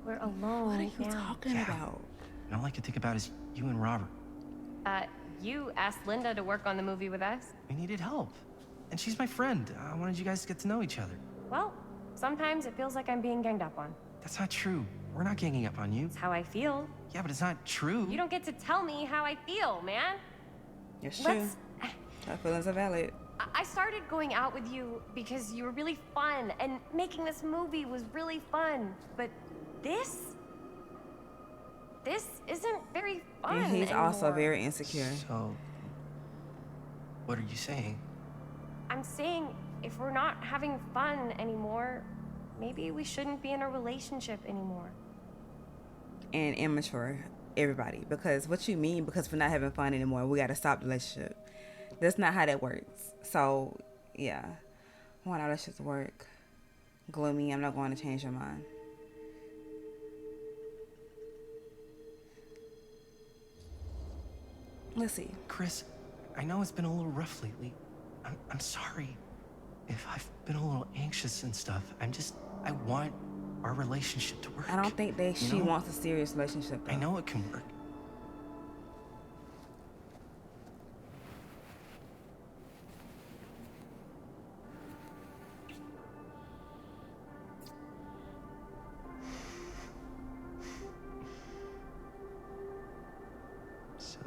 Speaker 9: We're alone.
Speaker 1: What are you
Speaker 9: now.
Speaker 1: talking about?
Speaker 6: And all I can think about is you and Robert.
Speaker 9: You asked Linda to work on the movie with us?
Speaker 6: We needed help. And she's my friend. I wanted you guys to get to know each other.
Speaker 9: Well, sometimes it feels like I'm being ganged up on.
Speaker 6: That's not true. We're not ganging up on you.
Speaker 9: It's how I feel.
Speaker 6: Yeah, but it's not true.
Speaker 9: You don't get to tell me how I feel, man.
Speaker 1: It's true.
Speaker 9: Let's...
Speaker 1: Our feelings are valid.
Speaker 9: I started going out with you because you were really fun, and making this movie was really fun. But this isn't very fun
Speaker 1: And he's also
Speaker 9: anymore.
Speaker 1: very insecure.
Speaker 6: So, what are you saying?
Speaker 9: I'm saying if we're not having fun anymore, maybe we shouldn't be in a relationship anymore.
Speaker 1: And immature, everybody. Because what you mean, because we're not having fun anymore, we gotta stop the relationship. That's not how that works. So, yeah. Why not? Let's just work. Gloomy, I'm not going to change your mind. Let's see.
Speaker 6: Chris, I know it's been a little rough lately. I'm sorry if I've been a little anxious and stuff. I want our relationship to work.
Speaker 1: I don't think that she wants a serious relationship, though.
Speaker 6: I know it can work. So,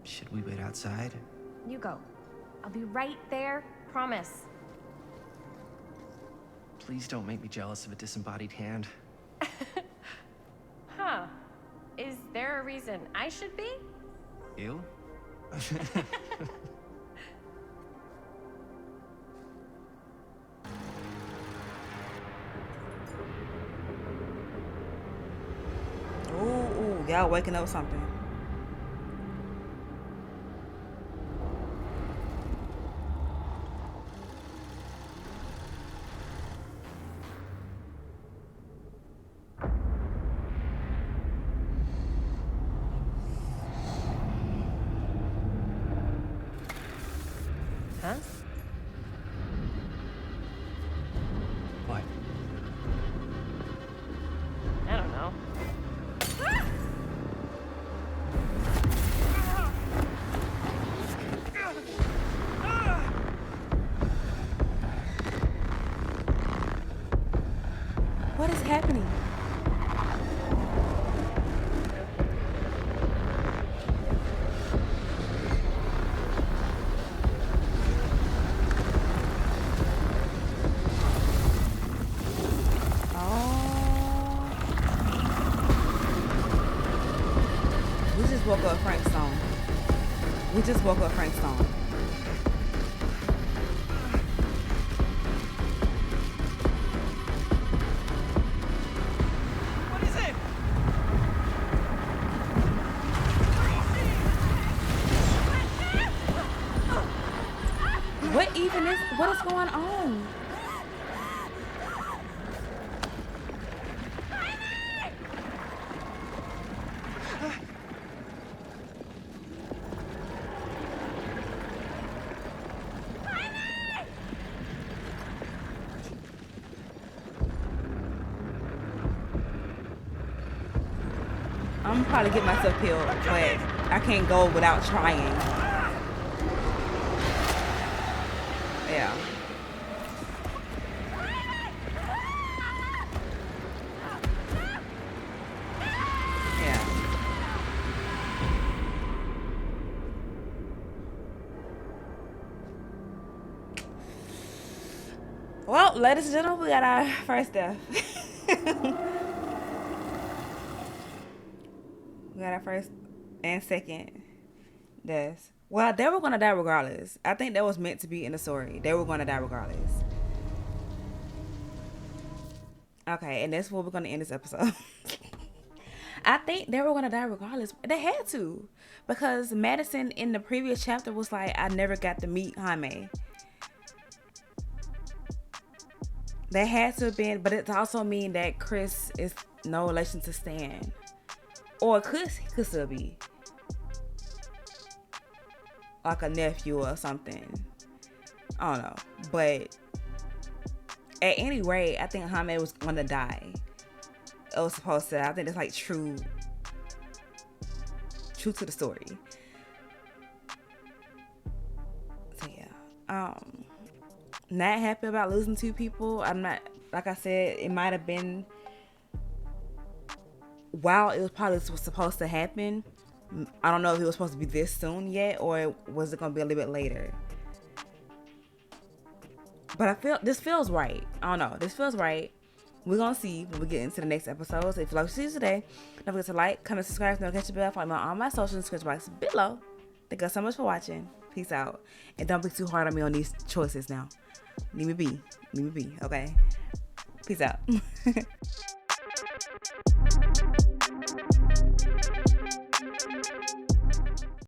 Speaker 6: should we wait outside?
Speaker 9: You go. I'll be right there, promise.
Speaker 6: Please don't make me jealous of a disembodied hand.
Speaker 9: Huh. Is there a reason I should be?
Speaker 6: You?
Speaker 1: Ooh, y'all waking up something.
Speaker 9: Huh?
Speaker 6: What?
Speaker 9: I don't know.
Speaker 1: What is happening? We just woke up Frank's song. We just woke up Frank's song.
Speaker 5: What is it?
Speaker 1: What is going on? I'm probably get myself killed, but I can't go without trying. Yeah. Yeah. Well, ladies and gentlemen, we got our first death. We got our first and second deaths. Well, they were gonna die regardless. I think that was meant to be in the story. They were gonna die regardless. Okay, and that's where we're gonna end this episode. I think they were gonna die regardless. They had to, because Madison in the previous chapter was like, I never got to meet Jaime. They had to have been, but it also mean that Chris is no relation to Stan. Or it could still be like a nephew or something. I don't know. But at any rate, I think Jaime was gonna die. It was supposed to. I think it's like true to the story. So yeah. Not happy about losing two people. I'm not, like I said, it might have been while it was probably supposed to happen. I don't know if it was supposed to be this soon yet, or was it gonna be a little bit later. But I feel this feels right. I don't know. This feels right. We're gonna see when we get into the next episodes. If you like what you see today, don't forget to like, comment, subscribe, notification bell, follow me on all my social description box below. Thank you so much for watching. Peace out. And don't be too hard on me on these choices now. Leave me be. Leave me be, okay? Peace out.